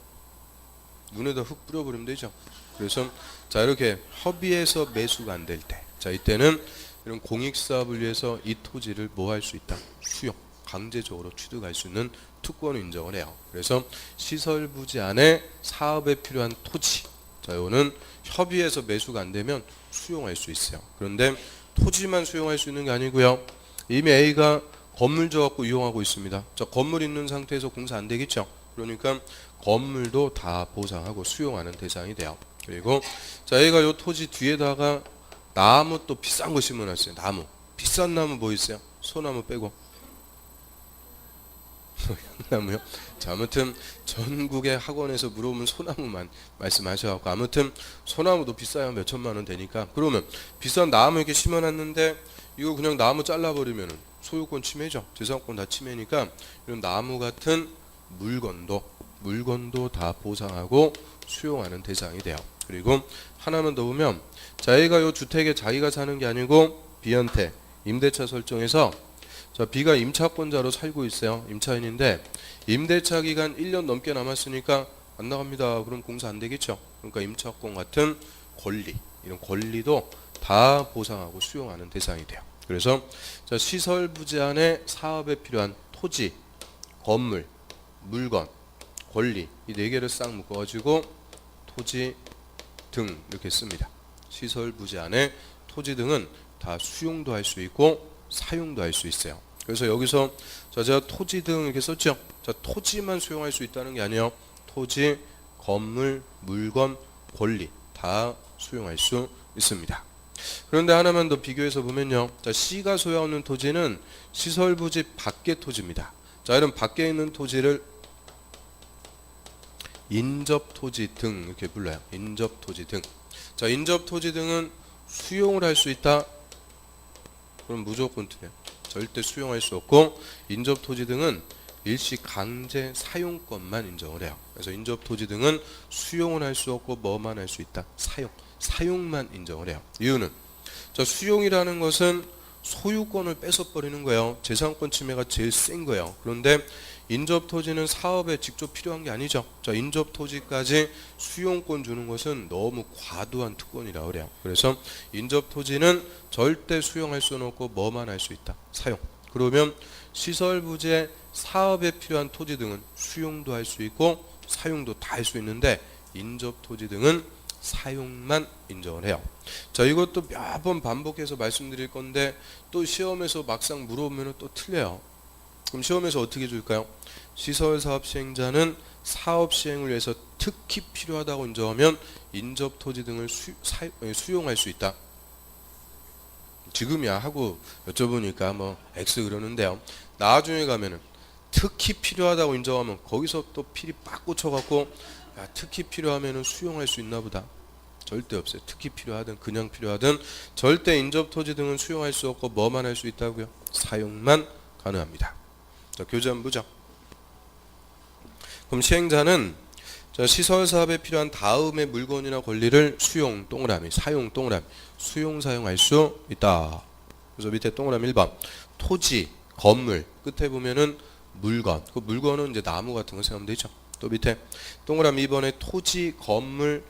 눈에다 흙 뿌려버리면 되죠. 그래서 자, 이렇게 협의해서 매수가 안 될 때, 자, 이때는 이런 공익사업을 위해서 이 토지를 뭐 할 수 있다? 수용, 강제적으로 취득할 수 있는 특권을 인정을 해요. 그래서 시설 부지 안에 사업에 필요한 토지, 자, 이거는 협의해서 매수가 안 되면 수용할 수 있어요. 그런데 토지만 수용할 수 있는 게 아니고요. 이미 A가 건물 져갖고 이용하고 있습니다. 자, 건물 있는 상태에서 공사 안 되겠죠. 그러니까 건물도 다 보상하고 수용하는 대상이 돼요. 그리고 자, A가 이 토지 뒤에다가 나무 또 비싼 거 심어놨어요. 나무. 비싼 나무 뭐 있어요? 소나무 빼고. 소나무요? 자, 아무튼 전국의 학원에서 물어보면 소나무만 말씀하셔갖고, 아무튼 소나무도 비싸요. 몇 천만 원 되니까. 그러면 비싼 나무 이렇게 심어놨는데 이거 그냥 나무 잘라버리면은 소유권 침해죠. 재산권 다 침해니까 이런 나무 같은 물건도 다 보상하고 수용하는 대상이 돼요. 그리고 하나만 더 보면, 자, A가 이 주택에 자기가 사는 게 아니고 B한테 임대차 설정해서, 자, B가 임차권자로 살고 있어요. 임차인인데 임대차 기간 1년 넘게 남았으니까 안 나갑니다. 그럼 공사 안 되겠죠. 그러니까 임차권 같은 권리, 이런 권리도 다 보상하고 수용하는 대상이 돼요. 그래서 자, 시설 부지 안에 사업에 필요한 토지, 건물, 물건, 권리, 이 네 개를 싹 묶어가지고 토지 등 이렇게 씁니다. 시설 부지 안에 토지 등은 다 수용도 할 수 있고 사용도 할 수 있어요. 그래서 여기서 자, 제가 토지 등 이렇게 썼죠. 자, 토지만 수용할 수 있다는 게 아니에요. 토지, 건물, 물건, 권리 다 수용할 수 있습니다. 그런데 하나만 더 비교해서 보면요. 자, C가 소유하는 토지는 시설 부지 밖의 토지입니다. 자, 이런 밖에 있는 토지를 인접 토지 등 이렇게 불러요. 인접 토지 등. 자, 인접 토지 등은 수용을 할 수 있다. 그럼 무조건 틀려요. 절대 수용할 수 없고, 인접 토지 등은 일시 강제 사용권만 인정을 해요. 그래서 인접 토지 등은 수용을 할 수 없고 뭐만 할 수 있다? 사용만 인정을 해요. 이유는 자, 수용이라는 것은 소유권을 뺏어버리는 거예요. 재산권 침해가 제일 센 거예요. 그런데 인접 토지는 사업에 직접 필요한 게 아니죠. 자, 인접 토지까지 수용권 주는 것은 너무 과도한 특권이라고 그래요. 그래서 인접 토지는 절대 수용할 수는 없고 뭐만 할 수 있다? 사용. 그러면 시설 부지에 사업에 필요한 토지 등은 수용도 할 수 있고 사용도 다 할 수 있는데 인접 토지 등은 사용만 인정을 해요. 자, 이것도 몇 번 반복해서 말씀드릴 건데 또 시험에서 막상 물어보면 또 틀려요. 그럼 시험에서 어떻게 줄까요? 시설사업 시행자는 사업 시행을 위해서 특히 필요하다고 인정하면 인접 토지 등을 수용할 수 있다. 지금이야 하고 여쭤보니까 뭐 X 그러는데요. 나중에 가면은 특히 필요하다고 인정하면 거기서 또 필이 빡 꽂혀갖고, 야, 특히 필요하면은 수용할 수 있나 보다. 절대 없어요. 특히 필요하든 그냥 필요하든 절대 인접 토지 등은 수용할 수 없고 뭐만 할 수 있다고요? 사용만 가능합니다. 자, 교재 한번 보죠. 그럼 시행자는 자, 시설 사업에 필요한 다음의 물건이나 권리를 수용 동그라미, 사용 동그라미, 수용 사용할 수 있다. 그래서 밑에 동그라미 1번 토지, 건물, 끝에 보면은 물건. 그 물건은 이제 나무 같은 거 생각하면 되죠. 또 밑에 동그라미 2번에 토지, 건물,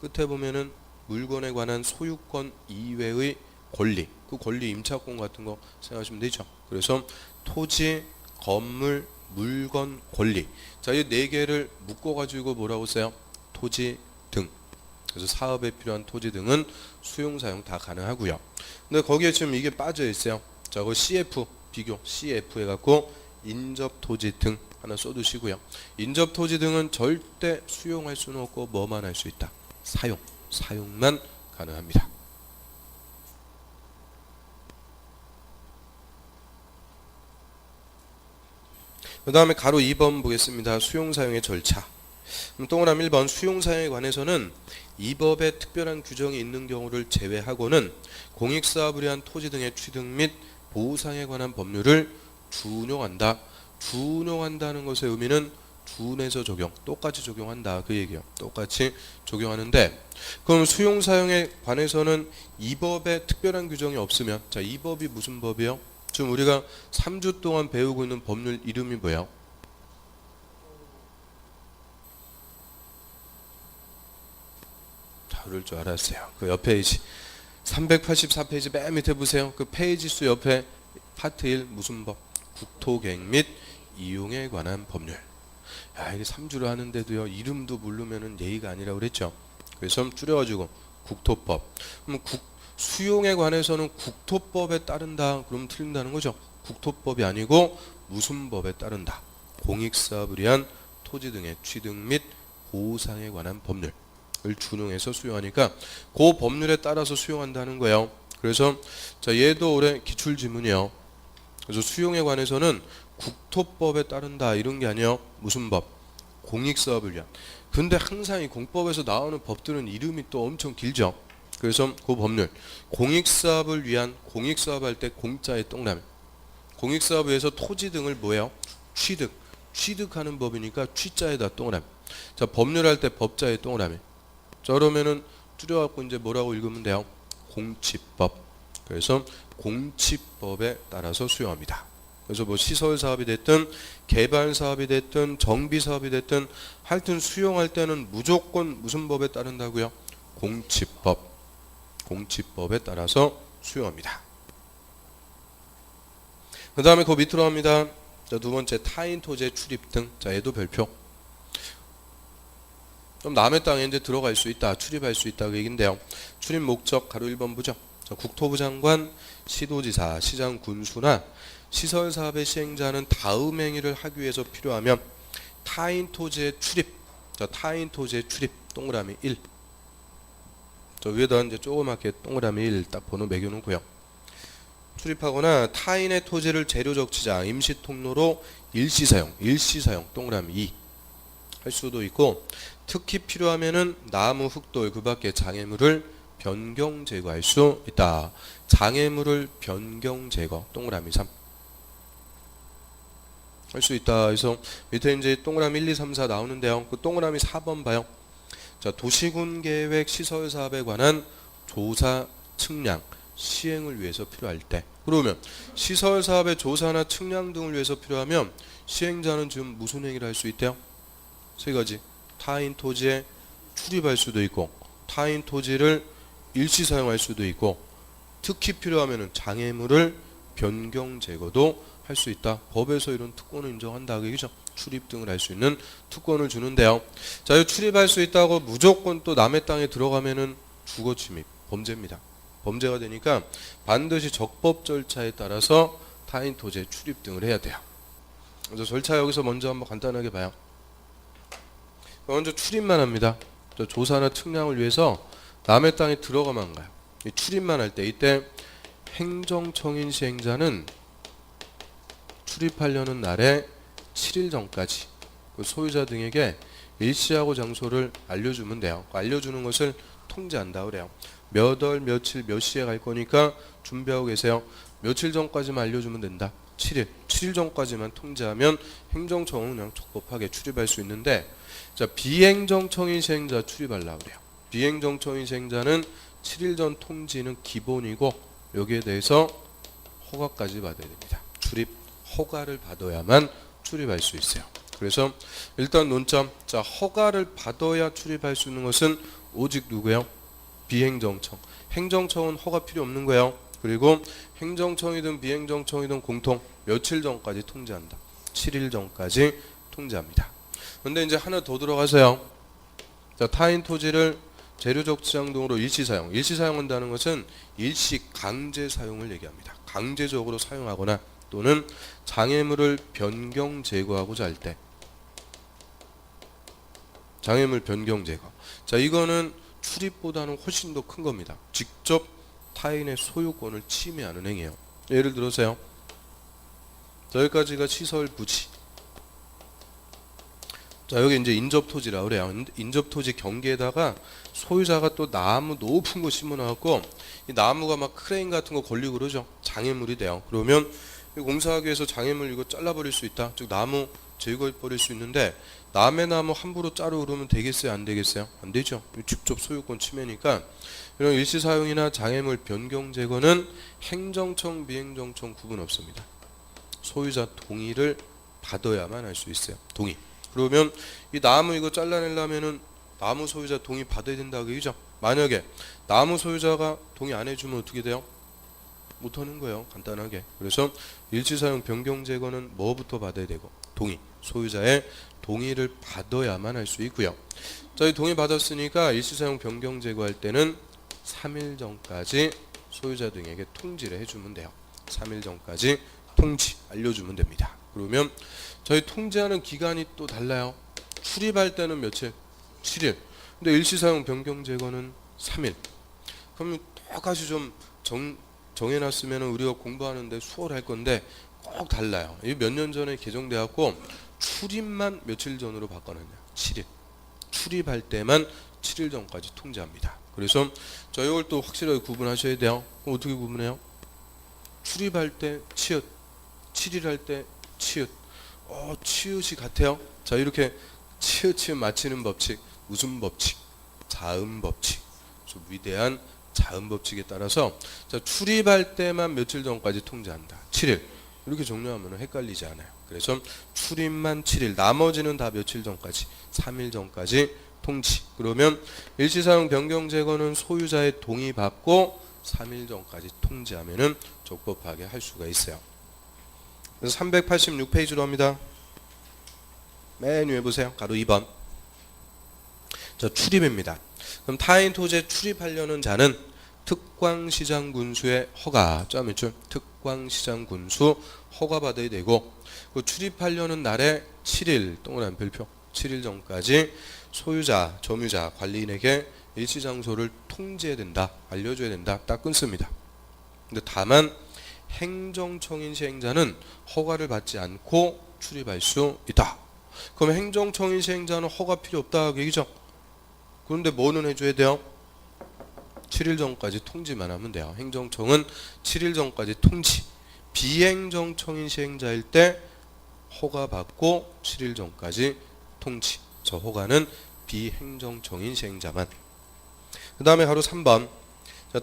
끝에 보면은 물건에 관한 소유권 이외의 권리. 그 권리 임차권 같은 거 생각하시면 되죠. 그래서 토지, 건물, 물건, 권리. 자, 이 네 개를 묶어가지고 뭐라고 써요? 토지 등. 그래서 사업에 필요한 토지 등은 수용 사용 다 가능하고요. 근데 거기에 지금 이게 빠져 있어요. 자, 그 CF 비교, CF 해갖고 인접 토지 등 하나 써두시고요. 인접 토지 등은 절대 수용할 수는 없고 뭐만 할 수 있다? 사용만 가능합니다. 그 다음에 가로 2번 보겠습니다. 수용 사용의 절차. 동그라미 1번 수용사용에 관해서는 이 법에 특별한 규정이 있는 경우를 제외하고는 공익사업을 위한 토지 등의 취득 및 보상에 관한 법률을 준용한다. 준용한다는 것의 의미는 준해서 적용, 똑같이 적용한다 그 얘기예요. 똑같이 적용하는데 그럼 수용사용에 관해서는 이 법에 특별한 규정이 없으면 자, 이 법이 무슨 법이요? 지금 우리가 3주 동안 배우고 있는 법률 이름이 뭐예요? 다 그럴 줄 알았어요. 그 옆 페이지 384페이지 맨 밑에 보세요. 그 페이지 수 옆에 파트 1 무슨 법? 국토계획 및 이용에 관한 법률. 야, 이게 3주를 하는데도요 이름도 모르면은 예의가 아니라고 그랬죠. 그래서 줄여가지고 국토법. 그럼 수용에 관해서는 국토법에 따른다. 그럼 틀린다는 거죠. 국토법이 아니고 무슨 법에 따른다. 공익사업을 위한 토지 등의 취득 및 보상에 관한 법률을 준용해서 수용하니까 그 법률에 따라서 수용한다는 거예요. 그래서 자, 얘도 올해 기출지문이요. 그래서 수용에 관해서는 국토법에 따른다 이런 게 아니에요. 무슨 법? 공익사업을 위한. 근데 항상 이 공법에서 나오는 법들은 이름이 또 엄청 길죠. 그래서 그 법률 공익사업을 위한, 공익사업 할 때 공자의 동그라미, 공익사업에 의해서 토지 등을 뭐예요? 취득하는 법이니까 취자에다 동그라미. 자, 법률 할 때 법자의 동그라미. 자, 그러면은 줄여갖고 이제 뭐라고 읽으면 돼요? 공치법. 그래서 공치법에 따라서 수용합니다. 그래서 뭐 시설 사업이 됐든 개발 사업이 됐든 정비 사업이 됐든 하여튼 수용할 때는 무조건 무슨 법에 따른다고요? 공치법. 공치법에 따라서 수용합니다. 그 다음에 그 밑으로 갑니다. 자, 두 번째 타인 토지의 출입 등. 자, 얘도 별표. 좀 남의 땅에 이제 들어갈 수 있다, 출입할 수 있다 그 얘긴데요. 출입 목적 가로 1번 보죠. 자, 국토부 장관, 시도지사, 시장, 군수나 시설 사업의 시행자는 다음 행위를 하기 위해서 필요하면 타인 토지의 출입. 자, 타인 토지의 출입 동그라미 1. 저 위에다 이제 조그맣게 동그라미 1 딱 번호 매겨놓고요. 출입하거나 타인의 토지를 재료적 지장, 임시 통로로 일시사용 동그라미 2 할 수도 있고, 특히 필요하면은 나무, 흙돌 그 밖에 장애물을 변경 제거할 수 있다. 장애물을 변경 제거 동그라미 3 할 수 있다. 그래서 밑에 이제 동그라미 1, 2, 3, 4 나오는데요. 그 동그라미 4번 봐요. 자, 도시군 계획 시설 사업에 관한 조사, 측량, 시행을 위해서 필요할 때. 그러면 시설 사업의 조사나 측량 등을 위해서 필요하면 시행자는 지금 무슨 행위를 할 수 있대요? 세 가지. 타인 토지에 출입할 수도 있고, 타인 토지를 일시 사용할 수도 있고, 특히 필요하면 장애물을 변경 제거도 할 수 있다. 법에서 이런 특권을 인정한다. 그죠? 출입 등을 할 수 있는 특권을 주는데요. 자, 이 출입할 수 있다고 무조건 또 남의 땅에 들어가면은 주거 침입, 범죄입니다. 범죄가 되니까 반드시 적법 절차에 따라서 타인 토지에 출입 등을 해야 돼요. 그래서 절차 여기서 먼저 한번 간단하게 봐요. 먼저 출입만 합니다. 조사나 측량을 위해서 남의 땅에 들어가만 가요. 이 출입만 할 때 이때 행정청인 시행자는 출입하려는 날에 7일 전까지 그 소유자 등에게 일시하고 장소를 알려주면 돼요. 알려주는 것을 통지한다 그래요. 몇 월 며칠 몇 시에 갈 거니까 준비하고 계세요. 며칠 전까지만 알려주면 된다. 7일 전까지만 통지하면 행정청은 그냥 적법하게 출입할 수 있는데, 자, 비행정청인 시행자 출입하려고 그래요. 비행정청인 시행자는 7일 전 통지는 기본이고 여기에 대해서 허가까지 받아야 됩니다. 출입 허가를 받아야만 출입할 수 있어요. 그래서 일단 논점. 자, 허가를 받아야 출입할 수 있는 것은 오직 누구예요? 비행정청. 행정청은 허가 필요 없는 거예요. 그리고 행정청이든 비행정청이든 공통 며칠 전까지 통지한다. 7일 전까지 통지합니다. 근데 이제 하나 더 들어가서요. 자, 타인 토지를 재료적 지장 등으로 일시사용. 일시사용한다는 것은 일시 강제 사용을 얘기합니다. 강제적으로 사용하거나 또는 장애물을 변경 제거하고자 할 때. 장애물 변경 제거. 자, 이거는 출입보다는 훨씬 더 큰 겁니다. 직접 타인의 소유권을 침해하는 행위예요. 예를 들어서요. 여기까지가 시설 부지. 자, 여기 이제 인접토지라 그래요. 인접토지 경계에다가 소유자가 또 나무 높은 거 심어놔갖고 이 나무가 막 크레인 같은 거 걸리고 그러죠. 장애물이 돼요. 그러면 공사하기 위해서 장애물 이거 잘라버릴 수 있다. 즉 나무 제거해버릴 수 있는데 남의 나무 함부로 자르고 그러면 되겠어요? 안 되겠어요? 안 되죠. 직접 소유권 침해니까 이런 일시사용이나 장애물 변경 제거는 행정청, 비행정청 구분 없습니다. 소유자 동의를 받아야만 할 수 있어요. 동의. 그러면 이 나무 이거 잘라내려면은 나무 소유자 동의 받아야 된다 그죠? 만약에 나무 소유자가 동의 안 해주면 어떻게 돼요? 못하는 거예요. 간단하게. 그래서 일시사용 변경 제거는 뭐부터 받아야 되고? 동의. 소유자의 동의를 받아야만 할 수 있고요. 자, 이 동의 받았으니까 일시사용 변경 제거할 때는 3일 전까지 소유자 등에게 통지를 해주면 돼요. 3일 전까지 통지 알려주면 됩니다. 그러면 저희 통지하는 기간이 또 달라요. 출입할 때는 며칠? 7일. 근데 일시사용 변경 제거는 3일. 그러면 똑같이 좀 정해놨으면 우리가 공부하는데 수월할 건데 꼭 달라요. 이 몇 년 전에 개정돼갖고 출입만 며칠 전으로 바꿔놨냐? 7일. 출입할 때만 7일 전까지 통지합니다. 그래서 저 이걸 또 확실하게 구분하셔야 돼요. 그럼 어떻게 구분해요? 출입할 때 치읓, 7일 할 때 치읓. 치읓이 같아요. 자, 이렇게 치읓 맞히는 법칙. 무슨 법칙? 자음 법칙. 좀 위대한 자음 법칙에 따라서 자, 출입할 때만 며칠 전까지 통지한다. 7일. 이렇게 정리하면 헷갈리지 않아요. 그래서 출입만 7일. 나머지는 다 며칠 전까지? 3일 전까지 통지. 그러면 일시사용 변경 제거는 소유자의 동의 받고 3일 전까지 통지하면은 적법하게 할 수가 있어요. 그래서 386페이지로 합니다. 맨 위에 보세요. 가로 2번. 자, 출입입니다. 그럼 타인 토지에 출입하려는 자는 특광시장군수의 허가, 점 특광시장군수 허가 받아야 되고, 그 출입하려는 날에 7일 동그라미 별표 7일 전까지 소유자, 점유자, 관리인에게 일시장소를 통지해야 된다, 알려줘야 된다, 딱 끊습니다. 근데 다만 행정청인 시행자는 허가를 받지 않고 출입할 수 있다. 그럼 행정청인 시행자는 허가 필요 없다 그 얘기죠. 그런데 뭐는 해줘야 돼요? 7일 전까지 통지만 하면 돼요. 행정청은 7일 전까지 통지. 비행정청인 시행자일 때 허가 받고 7일 전까지 통지. 저 허가는 비행정청인 시행자만. 그 다음에 가로 3번.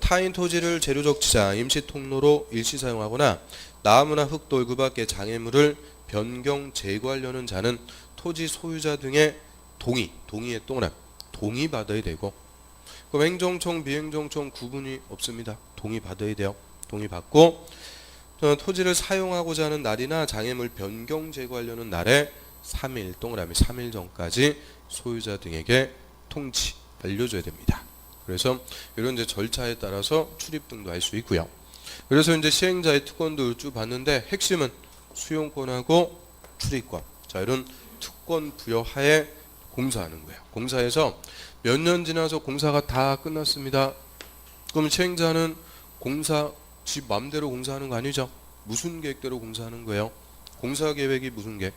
타인 토지를 재료적 지자, 임시 통로로 일시 사용하거나 나무나 흙, 돌, 그 밖의 장애물을 변경, 제거하려는 자는 토지 소유자 등의 동의에 동그란 동의 받아야 되고, 그럼 행정청, 비행정청 구분이 없습니다. 동의 받아야 돼요. 동의 받고 토지를 사용하고자 하는 날이나 장애물 변경, 제거하려는 날에 3일 동그라미 3일 전까지 소유자 등에게 통지 알려줘야 됩니다. 그래서 이런 이제 절차에 따라서 출입 등도 할 수 있고요. 그래서 이제 시행자의 특권도 쭉 봤는데 핵심은 수용권하고 출입권. 자, 이런 특권 부여하에 공사하는 거예요. 공사에서 몇 년 지나서 공사가 다 끝났습니다. 그럼 시행자는 공사 지 맘대로 공사하는 거 아니죠? 무슨 계획대로 공사하는 거예요? 공사 계획이 무슨 계획?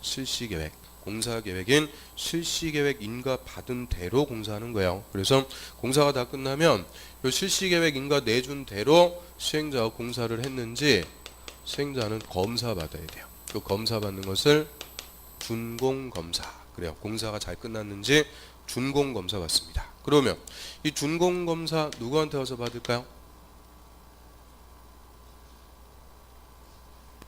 실시 계획. 공사 계획인 실시 계획 인가 받은 대로 공사하는 거예요. 그래서 공사가 다 끝나면 이 실시 계획 인가 내준 대로 시행자가 공사를 했는지 시행자는 검사 받아야 돼요. 그 검사 받는 것을 준공 검사. 그래요. 공사가 잘 끝났는지 준공 검사 받습니다. 그러면 이 준공 검사 누구한테 와서 받을까요?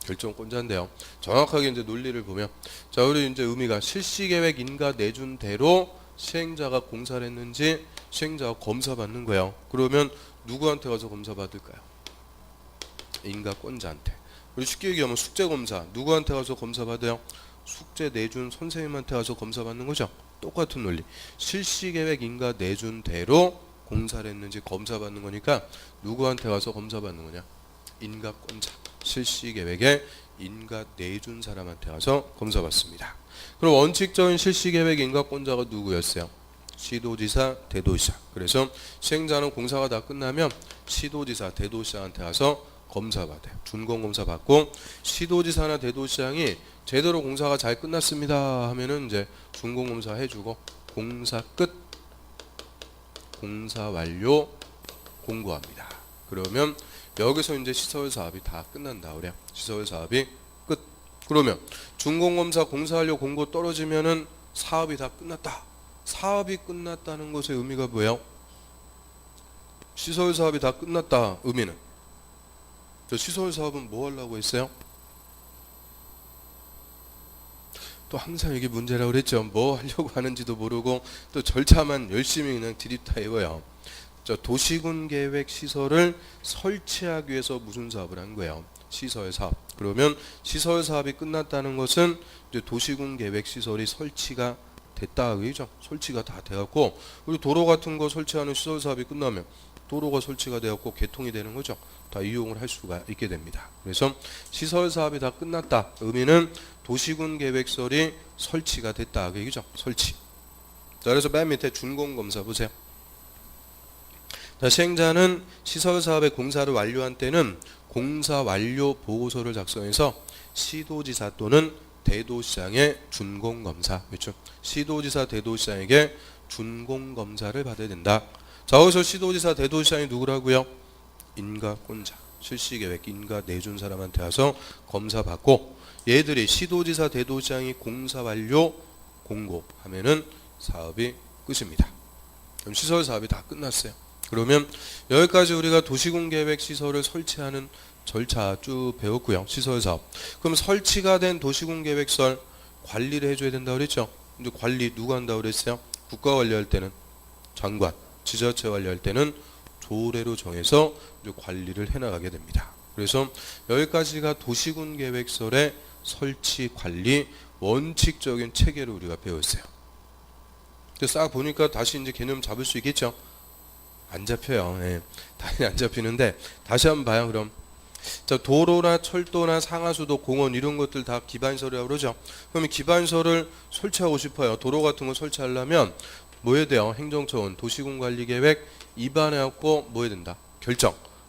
결정권자인데요. 정확하게 이제 논리를 보면, 자, 우리 이제 의미가 실시 계획 인가 내준 대로 시행자가 공사를 했는지 시행자가 검사 받는 거예요. 그러면 누구한테 와서 검사 받을까요? 인가권자한테. 우리 쉽게 얘기하면 숙제 검사 누구한테 와서 검사 받아요? 숙제 내준 선생님한테 와서 검사 받는 거죠. 똑같은 논리. 실시 계획 인가 내준 대로 공사를 했는지 검사 받는 거니까 누구한테 와서 검사 받는 거냐? 인가권자. 실시 계획에 인가 내준 사람한테 와서 검사 받습니다. 그럼 원칙적인 실시 계획 인가권자가 누구였어요? 시도지사, 대도시사. 그래서 시행자는 공사가 다 끝나면 시도지사, 대도시사한테 와서 검사 받아요. 준공검사 받고 시도지사나 대도시장이 제대로 공사가 잘 끝났습니다 하면은 이제 준공검사 해주고 공사 끝, 공사 완료 공고합니다. 그러면 여기서 이제 시설 사업이 다 끝난다 그래요. 시설 사업이 끝. 그러면 준공검사 공사 완료 공고 떨어지면은 사업이 다 끝났다. 사업이 끝났다는 것의 의미가 뭐예요? 시설 사업이 다 끝났다 의미는. 저 시설 사업은 뭐 하려고 했어요? 또 항상 이게 문제라고 그랬죠. 뭐 하려고 하는지도 모르고 또 절차만 열심히 그냥 디립다 외워요. 저 도시군 계획 시설을 설치하기 위해서 무슨 사업을 한 거예요? 시설 사업. 그러면 시설 사업이 끝났다는 것은 이제 도시군 계획 시설이 설치가 됐다 그죠? 설치가 다 돼갖고 우리 도로 같은 거 설치하는 시설 사업이 끝나면 도로가 설치가 되었고 개통이 되는 거죠. 다 이용을 할 수가 있게 됩니다. 그래서 시설 사업이 다 끝났다. 의미는 도시군 계획설이 설치가 됐다. 그죠? 설치. 자, 그래서 맨 밑에 준공검사 보세요. 자, 시행자는 시설 사업의 공사를 완료한 때는 공사 완료 보고서를 작성해서 시도지사 또는 대도시장의 준공검사. 그렇죠? 시도지사, 대도시장에게 준공검사를 받아야 된다. 자, 여기서 시도지사, 대도시장이 누구라고요? 인가권자, 실시계획 인가 내준 사람한테 와서 검사 받고 얘들이 시도지사, 대도시장이 공사 완료 공고하면은 사업이 끝입니다. 그럼 시설 사업이 다 끝났어요. 그러면 여기까지 우리가 도시군계획 시설을 설치하는 절차 쭉 배웠고요. 시설 사업. 그럼 설치가 된 도시군계획설 관리를 해줘야 된다고 그랬죠. 근데 관리 누가 한다고 그랬어요? 국가 관리할 때는 장관, 지자체 관리할 때는 조례로 정해서 이제 관리를 해나가게 됩니다. 그래서 여기까지가 도시군계획설의 설치 관리 원칙적인 체계를 우리가 배웠어요. 싹 보니까 다시 이제 개념 잡을 수 있겠죠? 안 잡혀요. 예. 당연히 안 잡히는데 다시 한번 봐요. 그럼 자, 도로나 철도나 상하수도, 공원 이런 것들 다 기반설이라고 그러죠. 그러면 기반설을 설치하고 싶어요. 도로 같은 거 설치하려면 뭐 해야 돼요? 행정처원 도시군관리계획 입안해갖고 뭐 해야 된다?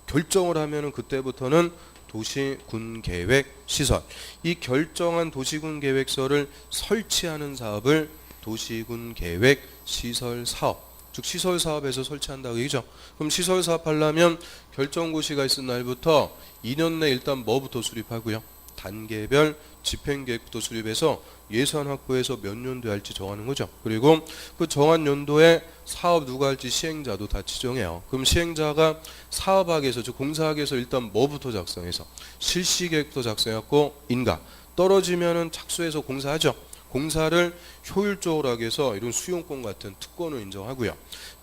결정을 하면은 그때부터는 도시군계획 시설. 이 결정한 도시군계획서를 설치하는 사업을 도시군계획 시설 사업. 즉 시설 사업에서 설치한다고 얘기죠. 그럼 시설 사업 하려면 결정고시가 있은 날부터 2년 내 일단 뭐부터 수립하고요. 단계별 집행계획부터 수립해서 예산 확보해서 몇 년도에 할지 정하는 거죠. 그리고 그 정한 연도에 사업 누가 할지 시행자도 다 지정해요. 그럼 시행자가 사업학에서 즉 공사학에서 일단 뭐부터 작성해서 실시계획부터 작성해갖고 인가 떨어지면은 착수해서 공사하죠. 공사를 효율적으로 하기 위해서 이런 수용권 같은 특권을 인정하고요.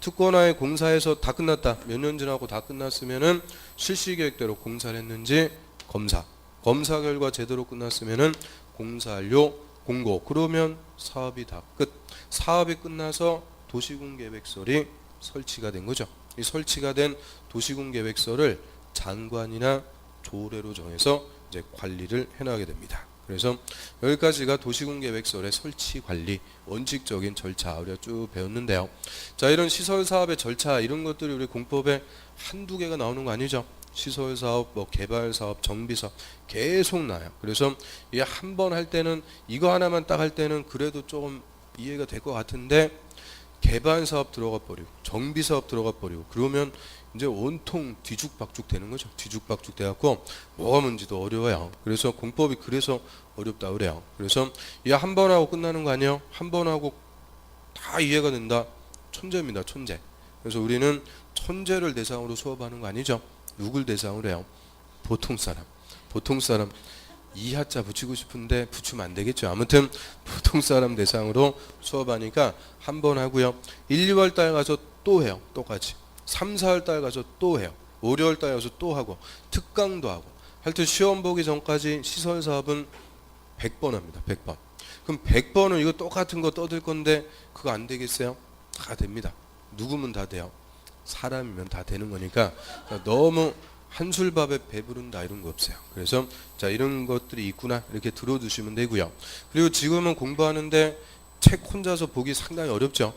특권하에 공사해서 다 끝났다. 몇 년 지나고 다 끝났으면은 실시계획대로 공사를 했는지 검사 결과 제대로 끝났으면은 공사 완료 공고. 그러면 사업이 다 끝. 사업이 끝나서 도시군계획설이 설치가 된 거죠. 이 설치가 된 도시군계획설을 장관이나 조례로 정해서 이제 관리를 해나가게 됩니다. 그래서 여기까지가 도시군계획설의 설치 관리 원칙적인 절차 우리가 쭉 배웠는데요. 자, 이런 시설 사업의 절차 이런 것들이 우리 공법에 한두 개가 나오는 거 아니죠. 시설 사업, 뭐 개발 사업, 정비 사업 계속 나요. 그래서 이게 한 번 할 때는 이거 하나만 딱 할 때는 그래도 조금 이해가 될 것 같은데 개발 사업 들어가 버리고 정비 사업 들어가 버리고 그러면 이제 온통 뒤죽박죽 되는 거죠. 뒤죽박죽 돼갖고 뭐가 뭔지도 어려워요. 그래서 공법이 그래서 어렵다 그래요. 그래서 이 한 번 하고 끝나는 거 아니에요? 한 번 하고 다 이해가 된다. 천재입니다. 천재. 그래서 우리는 천재를 대상으로 수업하는 거 아니죠. 누굴 대상으로 해요? 보통 사람 이하자 붙이고 싶은데 붙이면 안 되겠죠. 아무튼 보통 사람 대상으로 수업하니까 한 번 하고요. 1, 2월 달 가서 또 해요. 똑같이. 3, 4월 달 가서 또 해요. 5, 6월 달 가서 또 하고 특강도 하고 하여튼 시험 보기 전까지 시설 사업은 100번 합니다. 100번. 그럼 100번은 이거 똑같은 거 떠들 건데 그거 안 되겠어요? 다 됩니다. 누구면 다 돼요. 사람이면 다 되는 거니까 너무 한술밥에 배부른다 이런 거 없어요. 그래서 자 이런 것들이 있구나 이렇게 들어두시면 되고요. 그리고 지금은 공부하는데 책 혼자서 보기 상당히 어렵죠.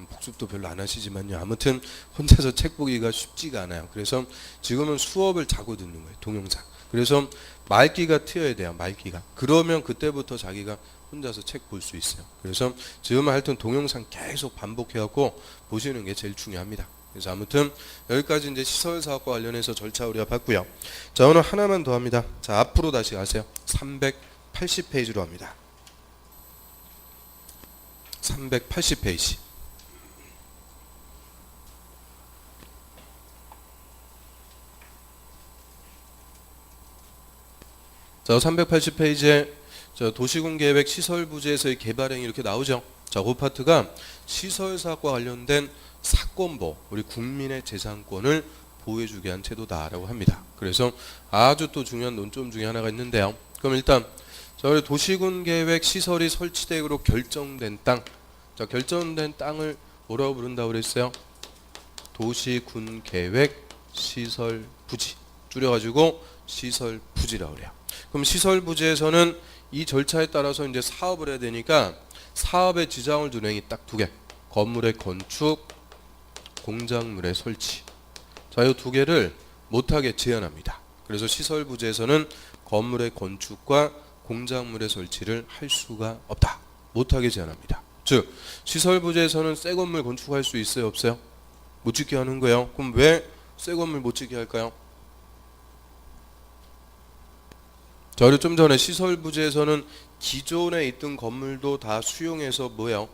복습도 별로 안 하시지만요. 아무튼 혼자서 책 보기가 쉽지가 않아요. 그래서 지금은 수업을 자고 듣는 거예요. 동영상. 그래서 말귀가 트여야 돼요. 말귀가. 그러면 그때부터 자기가 혼자서 책 볼 수 있어요. 그래서 지금은 하여튼 동영상 계속 반복해갖고 보시는 게 제일 중요합니다. 그래서 아무튼 여기까지 이제 시설사업과 관련해서 절차 우리가 봤고요. 자, 오늘 하나만 더 합니다. 자, 앞으로 다시 가세요. 380페이지로 합니다. 380페이지. 자, 380페이지에 도시군계획 시설부지에서의 개발행위 이렇게 나오죠. 자, 그 파트가 시설사업과 관련된 사건보, 우리 국민의 재산권을 보호해주게 한 제도다라고 합니다. 그래서 아주 또 중요한 논점 중에 하나가 있는데요. 그럼 일단 우리 도시군계획 시설이 설치되기로 결정된 땅, 자, 결정된 땅을 뭐라고 부른다고 그랬어요? 도시군계획 시설부지, 줄여가지고 시설부지라고 그래요. 그럼 시설부지에서는 이 절차에 따라서 이제 사업을 해야 되니까 사업에 지장을 준 행위 딱 두 개. 건물의 건축, 공작물의 설치. 자, 이 두 개를 못하게 제한합니다. 그래서 시설부지에서는 건물의 건축과 공작물의 설치를 할 수가 없다. 못하게 제한합니다. 즉, 시설부지에서는 새 건물 건축할 수 있어요? 없어요? 못 짓게 하는 거예요. 그럼 왜 새 건물 못 짓게 할까요? 자, 우리 좀 전에 시설부지에서는 기존에 있던 건물도 다 수용해서 뭐예요?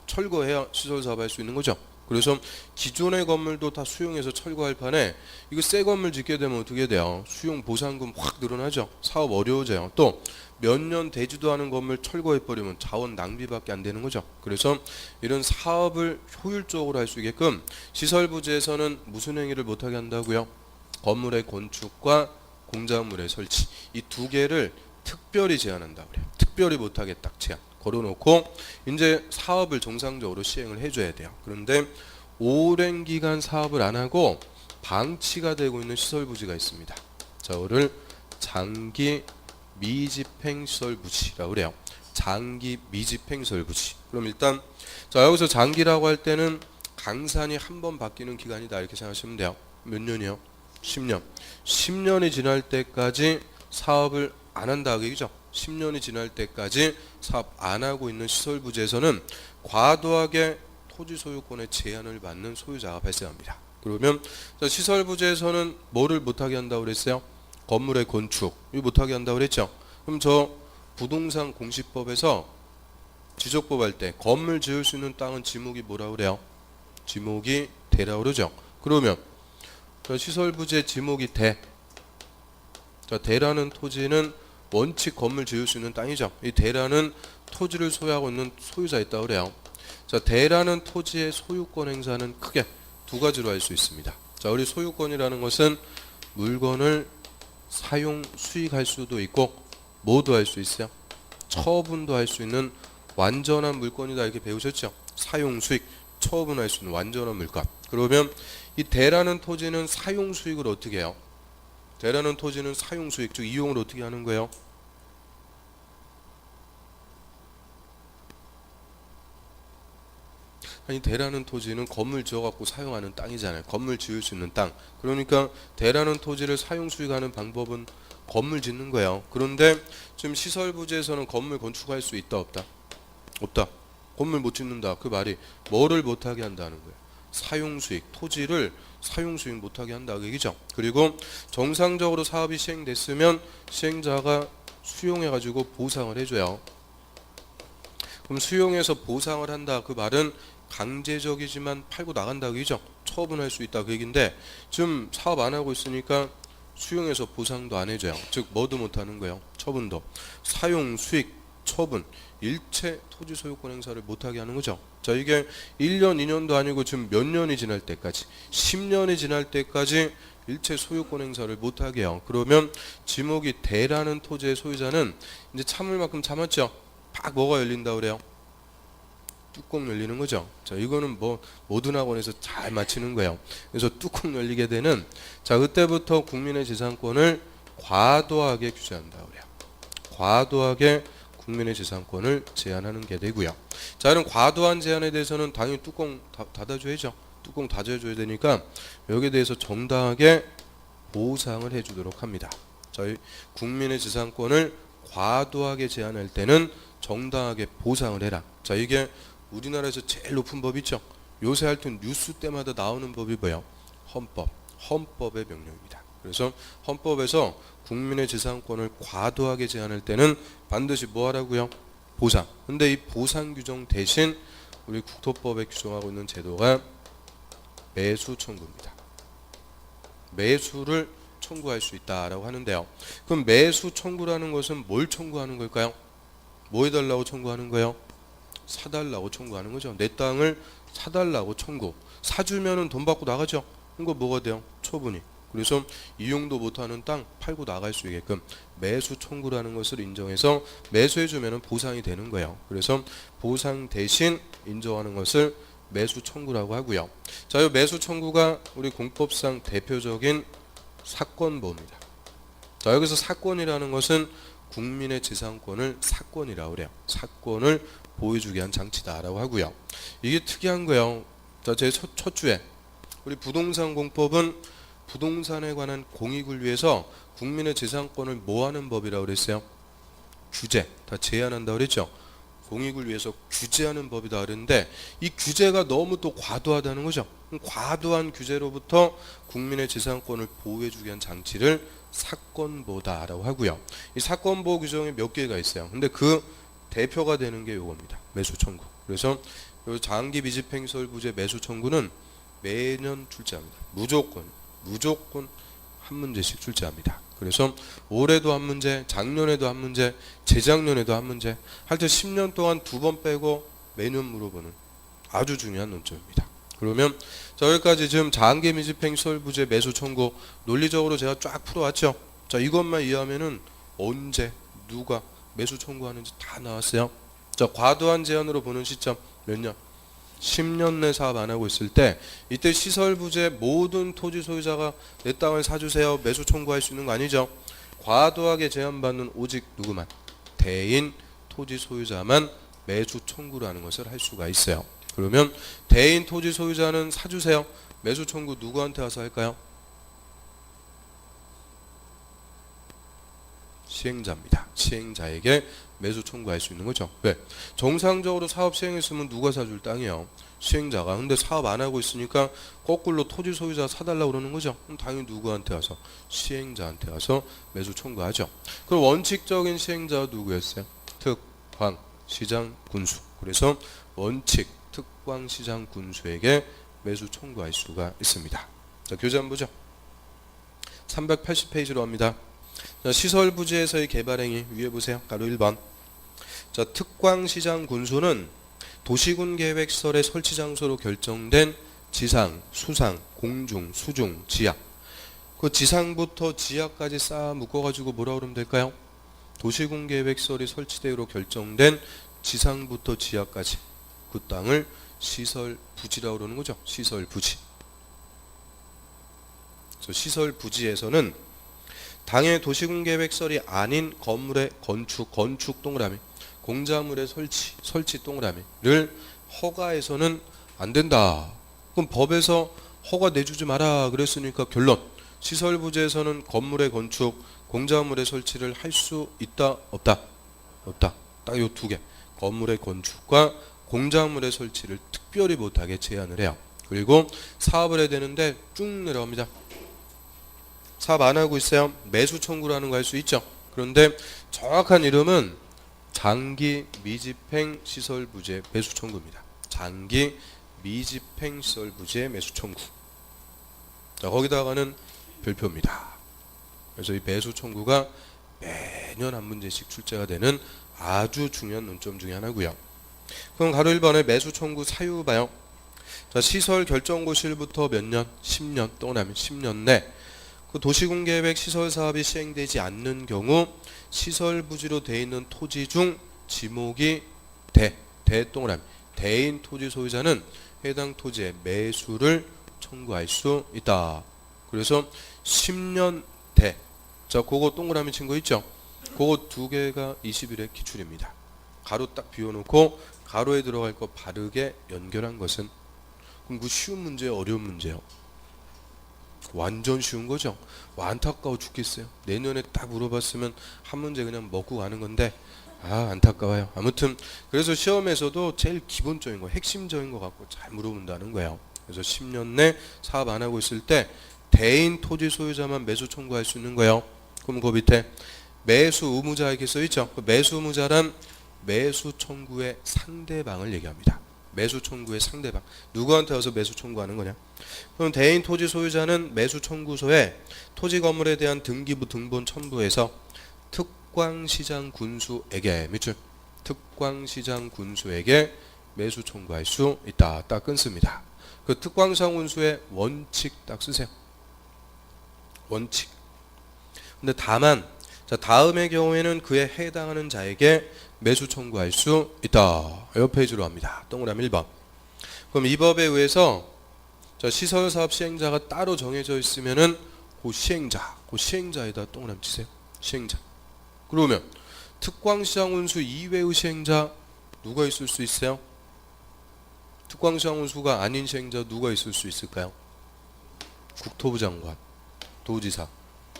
철거해야 시설사업 할 수 있는 거죠. 그래서 기존의 건물도 다 수용해서 철거할 판에 이거 새 건물 짓게 되면 어떻게 돼요? 수용 보상금 확 늘어나죠. 사업 어려워져요. 또 몇 년 되지도 않은 건물 철거해버리면 자원 낭비밖에 안 되는 거죠. 그래서 이런 사업을 효율적으로 할 수 있게끔 시설부지에서는 무슨 행위를 못하게 한다고요? 건물의 건축과 공작물의 설치, 이 두 개를 특별히 제한한다고 그래요. 특별히 못하게 딱 제한 걸어놓고 이제 사업을 정상적으로 시행을 해줘야 돼요. 그런데 오랜 기간 사업을 안 하고 방치가 되고 있는 시설부지가 있습니다. 자, 이거를 장기 미집행 시설부지라고 그래요. 장기 미집행 시설부지. 그럼 일단 자, 여기서 장기라고 할 때는 강산이 한 번 바뀌는 기간이다 이렇게 생각하시면 돼요. 몇 년이요? 10년. 10년이 지날 때까지 사업을 안 한다 그 얘기죠. 10년이 지날 때까지 사업 안 하고 있는 시설부지에서는 과도하게 토지 소유권의 제한을 받는 소유자가 발생합니다. 그러면 시설부지에서는 뭐를 못하게 한다고 그랬어요? 건물의 건축, 이거 못하게 한다고 그랬죠. 그럼 저 부동산 공시법에서 지적법 할 때 건물 지을 수 있는 땅은 지목이 뭐라고 그래요? 지목이 대라고 그러죠. 그러면 시설부지의 지목이 대. 자, 대라는 토지는 원칙 건물 지을 수 있는 땅이죠. 이 대라는 토지를 소유하고 있는 소유자 있다고 그래요. 자, 대라는 토지의 소유권 행사는 크게 두 가지로 할 수 있습니다. 자, 우리 소유권이라는 것은 물건을 사용 수익할 수도 있고 뭐도 할 수 있어요? 처분도 할 수 있는 완전한 물건이다 이렇게 배우셨죠? 사용 수익, 처분할 수 있는 완전한 물건. 그러면 이 대라는 토지는 사용 수익을 어떻게 해요? 대라는 토지는 사용 수익, 즉 이용을 어떻게 하는 거예요? 아니, 대라는 토지는 건물 지어갖고 사용하는 땅이잖아요. 건물 지을 수 있는 땅. 그러니까 대라는 토지를 사용 수익하는 방법은 건물 짓는 거예요. 그런데 지금 시설부지에서는 건물 건축할 수 있다 없다? 없다. 건물 못 짓는다. 그 말이 뭐를 못하게 한다는 거예요? 사용 수익, 토지를 사용 수익 못하게 한다 그 얘기죠. 그리고 정상적으로 사업이 시행됐으면 시행자가 수용해가지고 보상을 해줘요. 그럼 수용해서 보상을 한다 그 말은 강제적이지만 팔고 나간다 그 얘기죠. 처분할 수 있다 그 얘기인데 지금 사업 안 하고 있으니까 수용해서 보상도 안 해줘요. 즉 뭐도 못하는 거예요. 처분도. 사용 수익, 처분, 일체 토지 소유권 행사를 못하게 하는 거죠. 자, 이게 1년, 2년도 아니고 지금 몇 년이 지날 때까지 10년이 지날 때까지 일체 소유권 행사를 못하게 해요. 그러면 지목이 대라는 토지의 소유자는 이제 참을 만큼 참았죠. 팍 뭐가 열린다 그래요? 뚜껑 열리는 거죠. 자, 이거는 뭐 모든 학원에서 잘 맞히는 거예요. 그래서 뚜껑 열리게 되는 자, 그때부터 국민의 재산권을 과도하게 규제한다 그래요. 과도하게 국민의 재산권을 제한하는 게 되고요. 자, 이런 과도한 제한에 대해서는 당연히 뚜껑 닫아줘야죠. 뚜껑 닫아줘야 되니까 여기에 대해서 정당하게 보상을 해주도록 합니다. 저희 국민의 재산권을 과도하게 제한할 때는 정당하게 보상을 해라. 자, 이게 우리나라에서 제일 높은 법 있죠. 요새 하여튼 뉴스 때마다 나오는 법이 뭐예요? 헌법의 명령입니다. 그래서 헌법에서 국민의 재산권을 과도하게 제한할 때는 반드시 뭐 하라고요? 보상. 근데 이 보상 규정 대신 우리 국토법에 규정하고 있는 제도가 매수 청구입니다. 매수를 청구할 수 있다라고 하는데요. 그럼 매수 청구라는 것은 뭘 청구하는 걸까요? 뭐 해달라고 청구하는 거예요? 사달라고 청구하는 거죠. 내 땅을 사달라고 청구. 사주면은 돈 받고 나가죠. 그거 뭐가 돼요? 처분이. 그래서 이용도 못하는 땅 팔고 나갈 수 있게끔 매수 청구라는 것을 인정해서 매수해주면 보상이 되는 거예요. 그래서 보상 대신 인정하는 것을 매수 청구라고 하고요. 자, 이 매수 청구가 우리 공법상 대표적인 사건보호입니다. 자, 여기서 사건이라는 것은 국민의 재산권을 사건이라고 그래요. 사건을 보호해주게 한 장치다라고 하고요. 이게 특이한 거예요. 자, 제 첫 주에 우리 부동산 공법은 부동산에 관한 공익을 위해서 국민의 재산권을 뭐하는 법이라고 그랬어요? 규제, 다 제한한다고 그랬죠. 공익을 위해서 규제하는 법이다 그랬는데 이 규제가 너무 또 과도하다는 거죠. 과도한 규제로부터 국민의 재산권을 보호해주게 한 장치를 사건보호다라고 하고요. 이 사건보호 규정이 몇 개가 있어요. 근데 그 대표가 되는 게 요겁니다. 매수 청구. 그래서 요 장기 미집행시설부재 매수 청구는 매년 출제합니다. 무조건 한 문제씩 출제합니다. 그래서 올해도 한 문제, 작년에도 한 문제, 재작년에도 한 문제, 하여튼 10년 동안 2번 빼고 매년 물어보는 아주 중요한 논점입니다. 그러면 자, 여기까지 지금 장기 미집행시설부재 매수 청구 논리적으로 제가 쫙 풀어왔죠. 자, 이것만 이해하면은 언제 누가 매수 청구하는지 다 나왔어요. 자, 과도한 제한으로 보는 시점 몇 년? 10년 내 사업 안 하고 있을 때 이때 시설부재 모든 토지 소유자가 내 땅을 사주세요 매수 청구할 수 있는 거 아니죠. 과도하게 제한받는 오직 누구만? 대인 토지 소유자만 매수 청구를 하는 것을 할 수가 있어요. 그러면 대인 토지 소유자는 사주세요 매수 청구 누구한테 와서 할까요? 시행자입니다. 시행자에게 매수 청구할 수 있는 거죠. 왜? 정상적으로 사업 시행했으면 누가 사줄 땅이에요? 시행자가. 근데 사업 안 하고 있으니까 거꾸로 토지 소유자 사달라고 그러는 거죠. 그럼 당연히 누구한테 와서? 시행자한테 와서 매수 청구하죠. 그럼 원칙적인 시행자가 누구였어요? 특광, 시장, 군수. 그래서 원칙, 특광, 시장, 군수에게 매수 청구할 수가 있습니다. 자, 교재 한번 보죠. 380페이지로 합니다. 자, 시설부지에서의 개발행위 위에 보세요. 가로 1번. 자, 특광시장 군수는 도시군 계획설의 설치 장소로 결정된 지상, 수상, 공중, 수중, 지하. 그 지상부터 지하까지 쌓아 묶어가지고 뭐라 그러면 될까요? 도시군 계획설이 설치되기로 결정된 지상부터 지하까지 그 땅을 시설부지라고 그러는 거죠. 시설부지. 그래서 시설부지에서는 당해 도시군 계획설이 아닌 건물의 건축 동그라미, 공작물의 설치 동그라미를 허가해서는 안 된다. 그럼 법에서 허가 내주지 마라 그랬으니까 결론. 시설부지에서는 건물의 건축, 공작물의 설치를 할 수 있다, 없다? 없다. 딱 요 두 개. 건물의 건축과 공작물의 설치를 특별히 못하게 제한을 해요. 그리고 사업을 해야 되는데 쭉 내려갑니다. 사업 안 하고 있어요. 매수 청구라는 거 할 수 있죠. 그런데 정확한 이름은 장기 미집행 시설 부재 매수 청구입니다. 장기 미집행 시설 부재 매수 청구. 자, 거기다가는 별표입니다. 그래서 이 매수 청구가 매년 한 문제씩 출제가 되는 아주 중요한 논점 중에 하나고요. 그럼 가로 1번에 매수 청구 사유 봐요. 자, 시설 결정고시일부터 몇 년? 10년 동그라미 10년 내 그 도시군계획 시설 사업이 시행되지 않는 경우 시설 부지로 돼 있는 토지 중 지목이 대 동그라미 대인 토지 소유자는 해당 토지의 매수를 청구할 수 있다. 그래서 10년 대. 자, 그거 동그라미 친 거 있죠? 그거 두 개가 20일의 기출입니다. 가로 딱 비워놓고 가로에 들어갈 거 바르게 연결한 것은, 그럼 그 쉬운 문제예요, 어려운 문제예요? 완전 쉬운 거죠. 와, 안타까워 죽겠어요. 내년에 딱 물어봤으면 한 문제 그냥 먹고 가는 건데, 아, 안타까워요. 아무튼 그래서 시험에서도 제일 기본적인 거, 핵심적인 거 갖고 잘 물어본다는 거예요. 그래서 10년 내 사업 안 하고 있을 때 대인 토지 소유자만 매수 청구할 수 있는 거예요. 그럼 그 밑에 매수 의무자 이렇게 써있죠. 그 매수 의무자란 매수 청구의 상대방을 얘기합니다. 매수 청구의 상대방. 누구한테 와서 매수 청구하는 거냐? 그럼 대인 토지 소유자는 매수 청구서에 토지 건물에 대한 등기부 등본 첨부해서 특광시장 군수에게, 밑줄, 특광시장 군수에게 매수 청구할 수 있다. 딱 끊습니다. 그 특광시장 군수의 원칙 딱 쓰세요. 원칙. 근데 다만, 자, 다음의 경우에는 그에 해당하는 자에게 매수 청구할 수 있다. 이 페이지로 합니다. 동그라미 1번. 그럼 이 법에 의해서, 자, 시설사업 시행자가 따로 정해져 있으면은 그 시행자에다 동그라미 치세요. 시행자. 그러면 특광시장 운수 이외의 시행자 누가 있을 수 있어요? 특광시장 운수가 아닌 시행자 누가 있을 수 있을까요? 국토부 장관, 도지사,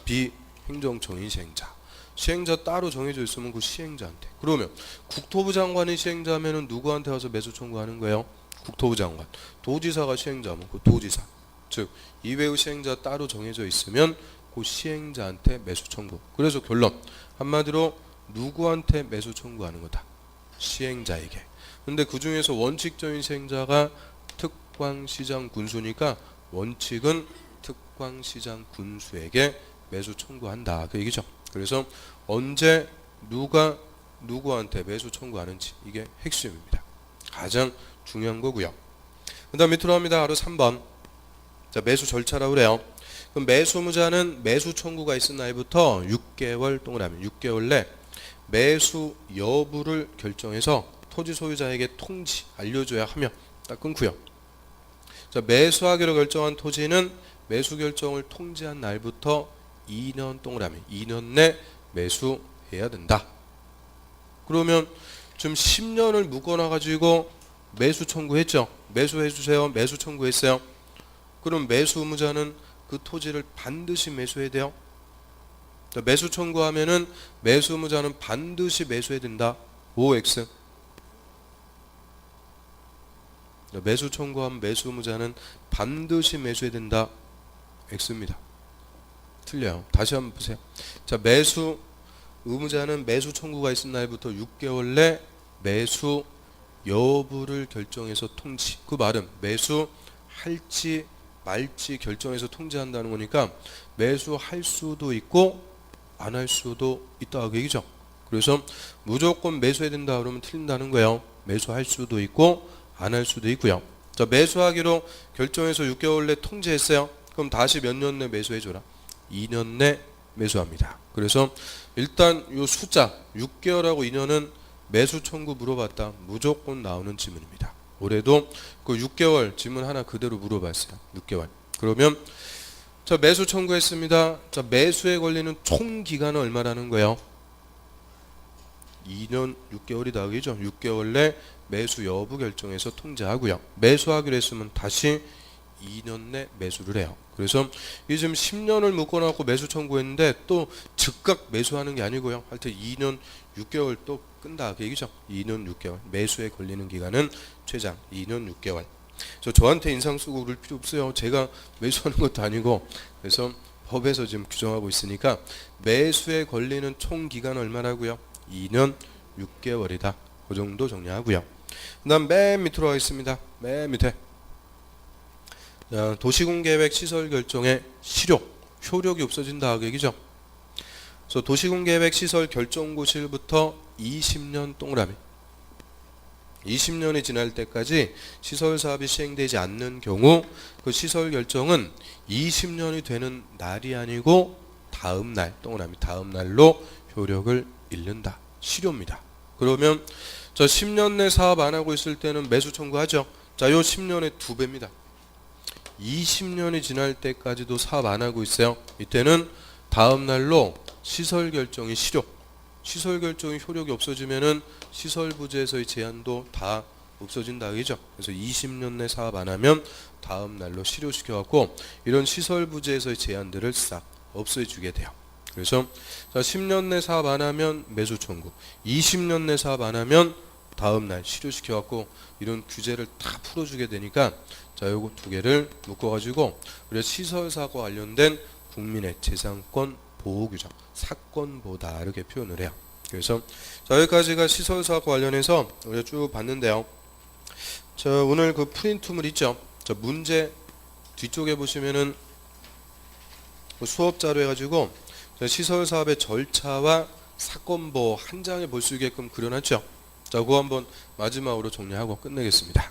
비행정청인 시행자. 시행자 따로 정해져 있으면 그 시행자한테. 그러면 국토부 장관이 시행자면은 누구한테 와서 매수 청구하는 거예요? 국토부 장관. 도지사가 시행자면 그 도지사. 즉 이외의 시행자 따로 정해져 있으면 그 시행자한테 매수 청구. 그래서 결론. 한마디로 누구한테 매수 청구하는 거다? 시행자에게. 근데 그 중에서 원칙적인 시행자가 특광시장 군수니까 원칙은 특광시장 군수에게 매수 청구한다. 그 얘기죠. 그래서 언제 누가 누구한테 매수 청구하는지, 이게 핵심입니다. 가장 중요한 거고요. 그 다음 밑으로 합니다. 바로 3번. 자, 매수 절차라고 그래요. 그럼 매수 의무자는 매수 청구가 있은 날부터 6개월 동안하면 6개월 내 매수 여부를 결정해서 토지 소유자에게 통지 알려줘야 하며 딱 끊고요. 자, 매수하기로 결정한 토지는 매수 결정을 통지한 날부터 2년 동그라미 2년 내 매수해야 된다. 그러면 지금 10년을 묶어놔 가지고 매수 청구했죠. 매수해 주세요. 매수 청구했어요. 그럼 매수 의무자는 그 토지를 반드시 매수해야 돼요. 매수 청구하면은 매수 의무자는 반드시 매수해야 된다. OX. 매수 청구하면 매수 의무자는 반드시 매수해야 된다. X입니다. 틀려요. 다시 한번 보세요. 자, 매수 의무자는 매수 청구가 있은 날부터 6개월 내 매수 여부를 결정해서 통지. 그 말은 매수할지 말지 결정해서 통지한다는 거니까 매수할 수도 있고 안 할 수도 있다고 얘기죠. 그래서 무조건 매수해야 된다 그러면 틀린다는 거예요. 매수할 수도 있고 안 할 수도 있고요. 자, 매수하기로 결정해서 6개월 내 통지했어요. 그럼 다시 몇 년 내 매수해줘라. 2년 내 매수합니다. 그래서 일단 이 숫자 6개월하고 2년은 매수 청구 물어봤다. 무조건 나오는 지문입니다. 올해도 그 6개월 지문 하나 그대로 물어봤어요. 6개월. 그러면 자, 매수 청구했습니다. 자, 매수에 걸리는 총 기간은 얼마라는 거예요? 2년 6개월이다. 그죠? 6개월 내 매수 여부 결정해서 통지하고요. 매수하기로 했으면 다시 2년 내 매수를 해요. 그래서 이 지금 10년을 묶어놓고 매수 청구했는데 또 즉각 매수하는 게 아니고요. 하여튼 2년 6개월 또 끈다. 그 얘기죠. 2년 6개월. 매수에 걸리는 기간은 최장 2년 6개월. 저한테 인상 쓰고 그럴 필요 없어요. 제가 매수하는 것도 아니고. 그래서 법에서 지금 규정하고 있으니까 매수에 걸리는 총 기간 얼마라고요? 2년 6개월이다. 그 정도 정리하고요. 그 다음 맨 밑으로 가겠습니다. 맨 밑에. 도시군계획 시설 결정의 실효, 효력이 없어진다. 그 얘기죠. 그래서 도시군계획 시설 결정고시일부터 20년 동그라미. 20년이 지날 때까지 시설 사업이 시행되지 않는 경우 그 시설 결정은 20년이 되는 날이 아니고 다음 날, 동그라미 다음 날로 효력을 잃는다. 실효입니다. 그러면 저 10년 내 사업 안 하고 있을 때는 매수 청구하죠. 자, 요 10년의 2배입니다. 20년이 지날 때까지도 사업 안 하고 있어요. 이때는 다음 날로 시설 결정이 실효. 시설 결정이 효력이 없어지면은 시설 부지에서의 제한도 다 없어진다 그죠? 그래서 20년 내 사업 안 하면 다음 날로 실효시켜 갖고 이런 시설 부지에서의 제한들을 싹 없애주게 돼요. 그래서 자, 10년 내 사업 안 하면 매수 청구, 20년 내 사업 안 하면 다음 날 실효시켜 갖고 이런 규제를 다 풀어주게 되니까 자, 요거 두 개를 묶어 가지고 우리가 시설 사고 관련된 국민의 재산권 보호 규정, 사건보다 이렇게 표현을 해요. 그래서 자, 여기까지가 시설 사고 관련해서 우리가 쭉 봤는데요. 자, 오늘 그 프린트물 있죠? 자, 문제 뒤쪽에 보시면은 수업 자료 해가지고 시설 사업의 절차와 사건 보호 한 장에 볼 수 있게끔 그려놨죠. 자, 그거 한번 마지막으로 정리하고 끝내겠습니다.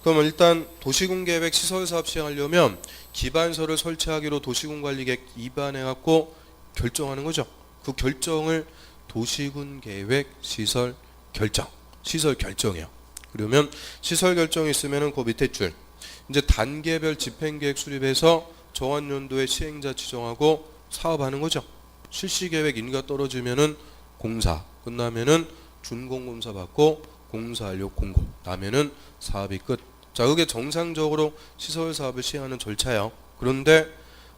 그럼 일단 도시군계획 시설 사업 시행하려면 기반서를 설치하기로 도시군관리계획 입안해갖고 결정하는 거죠. 그 결정을 도시군계획 시설 결정, 시설 결정이에요. 그러면 시설 결정이 있으면은 그 밑에 줄 이제 단계별 집행계획 수립해서 정한 연도에 시행자 지정하고 사업하는 거죠. 실시계획 인가 떨어지면은 공사 끝나면은 준공검사 받고 공사 완료 공고 나면은 사업이 끝. 자, 그게 정상적으로 시설 사업을 시행하는 절차예요. 그런데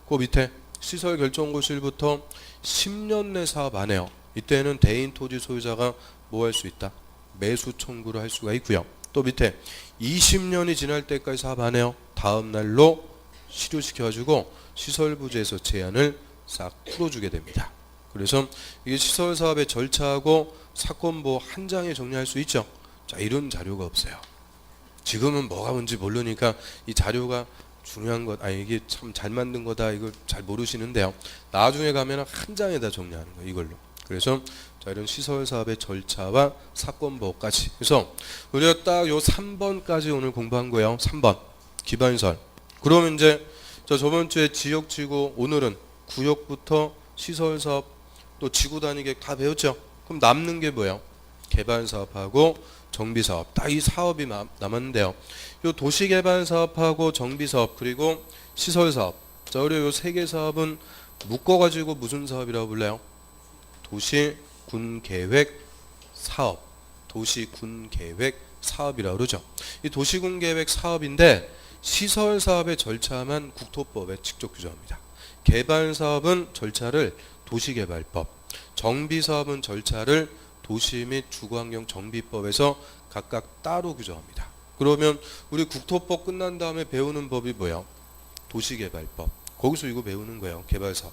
그 밑에 시설 결정고시일부터 10년 내 사업 안 해요. 이때는 대인 토지 소유자가 뭐 할 수 있다? 매수 청구를 할 수가 있고요. 또 밑에 20년이 지날 때까지 사업 안 해요. 다음 날로 실효시켜가지고 시설 부지에서 제한을 싹 풀어주게 됩니다. 그래서 이게 시설 사업의 절차하고 사건 보호 한 장에 정리할 수 있죠. 자, 이런 자료가 없어요. 지금은 뭐가 뭔지 모르니까 이 자료가 중요한 것, 아니 이게 참 잘 만든 거다 이걸 잘 모르시는데요. 나중에 가면 한 장에다 정리하는 거예요. 이걸로. 그래서 자, 이런 시설 사업의 절차와 사건 보호까지. 그래서 우리가 딱 요 3번까지 오늘 공부한 거예요. 3번 기반설. 그러면 이제 저번 주에 지역지구, 오늘은 구역부터 시설 사업 또 지구 단위 계획 다 배웠죠. 그럼 남는 게 뭐예요? 개발 사업하고 정비 사업. 딱 이 사업이 남았는데요. 요 도시 개발 사업하고 정비 사업 그리고 시설 사업. 자, 우리 요 세 개 사업은 묶어 가지고 무슨 사업이라고 불러요? 도시 군 계획 사업. 도시 군 계획 사업이라고 그러죠. 이 도시 군 계획 사업인데 시설 사업의 절차만 국토법에 직접 규정합니다. 개발 사업은 절차를 도시개발법, 정비 사업은 절차를 도시 및 주거환경 정비법에서 각각 따로 규정합니다. 그러면 우리 국토법 끝난 다음에 배우는 법이 뭐예요? 도시개발법. 거기서 이거 배우는 거예요. 개발사업.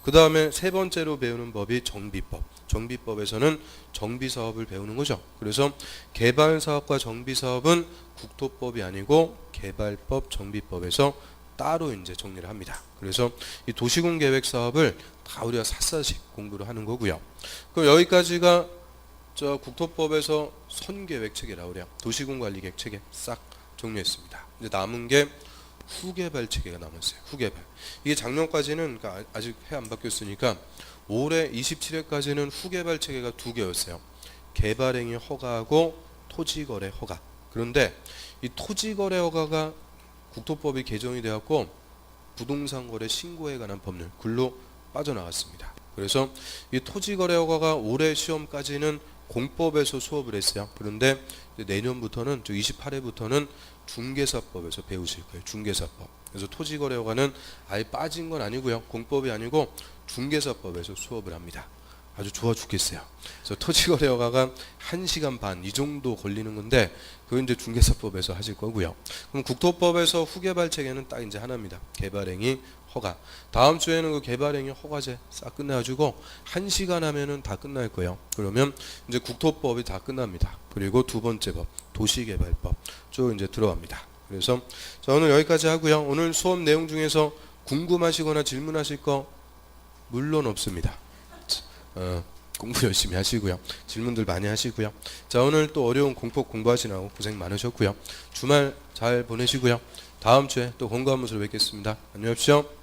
그 다음에 세 번째로 배우는 법이 정비법. 정비법에서는 정비사업을 배우는 거죠. 그래서 개발사업과 정비사업은 국토법이 아니고 개발법, 정비법에서 따로 이제 정리를 합니다. 그래서 이 도시군 계획 사업을 다 우리가 샅샅이 공부를 하는 거고요. 그럼 여기까지가 저 국토법에서 선계획 체계라고 그래요. 도시군 관리 계획 체계 싹 정리했습니다. 이제 남은 게 후개발 체계가 남았어요. 후개발. 이게 작년까지는 그러니까 아직 해 안 바뀌었으니까 올해 27회까지는 후개발 체계가 두 개였어요. 개발행위 허가하고 토지거래 허가. 그런데 이 토지거래 허가가 국토법이 개정이 되었고 부동산 거래 신고에 관한 법률 글로 빠져나갔습니다. 그래서 이 토지거래 허가가 올해 시험까지는 공법에서 수업을 했어요. 그런데 내년부터는 28회부터는 중개사법에서 배우실 거예요. 중개사법. 그래서 토지거래 허가는 아예 빠진 건 아니고요. 공법이 아니고 중개사법에서 수업을 합니다. 아주 좋아 죽겠어요. 그래서 토지거래 허가가 1시간 반 이 정도 걸리는 건데 그건 이제 중개사법에서 하실 거고요. 그럼 국토법에서 후개발 체계는 딱 이제 하나입니다. 개발행위 허가. 다음 주에는 그 개발행위 허가제 싹 끝나가지고 1시간 하면은 다 끝날 거예요. 그러면 이제 국토법이 다 끝납니다. 그리고 두 번째 법 도시개발법 쭉 이제 들어갑니다. 그래서 자, 오늘 여기까지 하고요. 오늘 수업 내용 중에서 궁금하시거나 질문하실 거 물론 없습니다. 공부 열심히 하시고요. 질문들 많이 하시고요. 자, 오늘 또 어려운 공법 공부하시느라고 고생 많으셨고요. 주말 잘 보내시고요. 다음 주에 또 건강한 모습으로 뵙겠습니다. 안녕히 계십시오.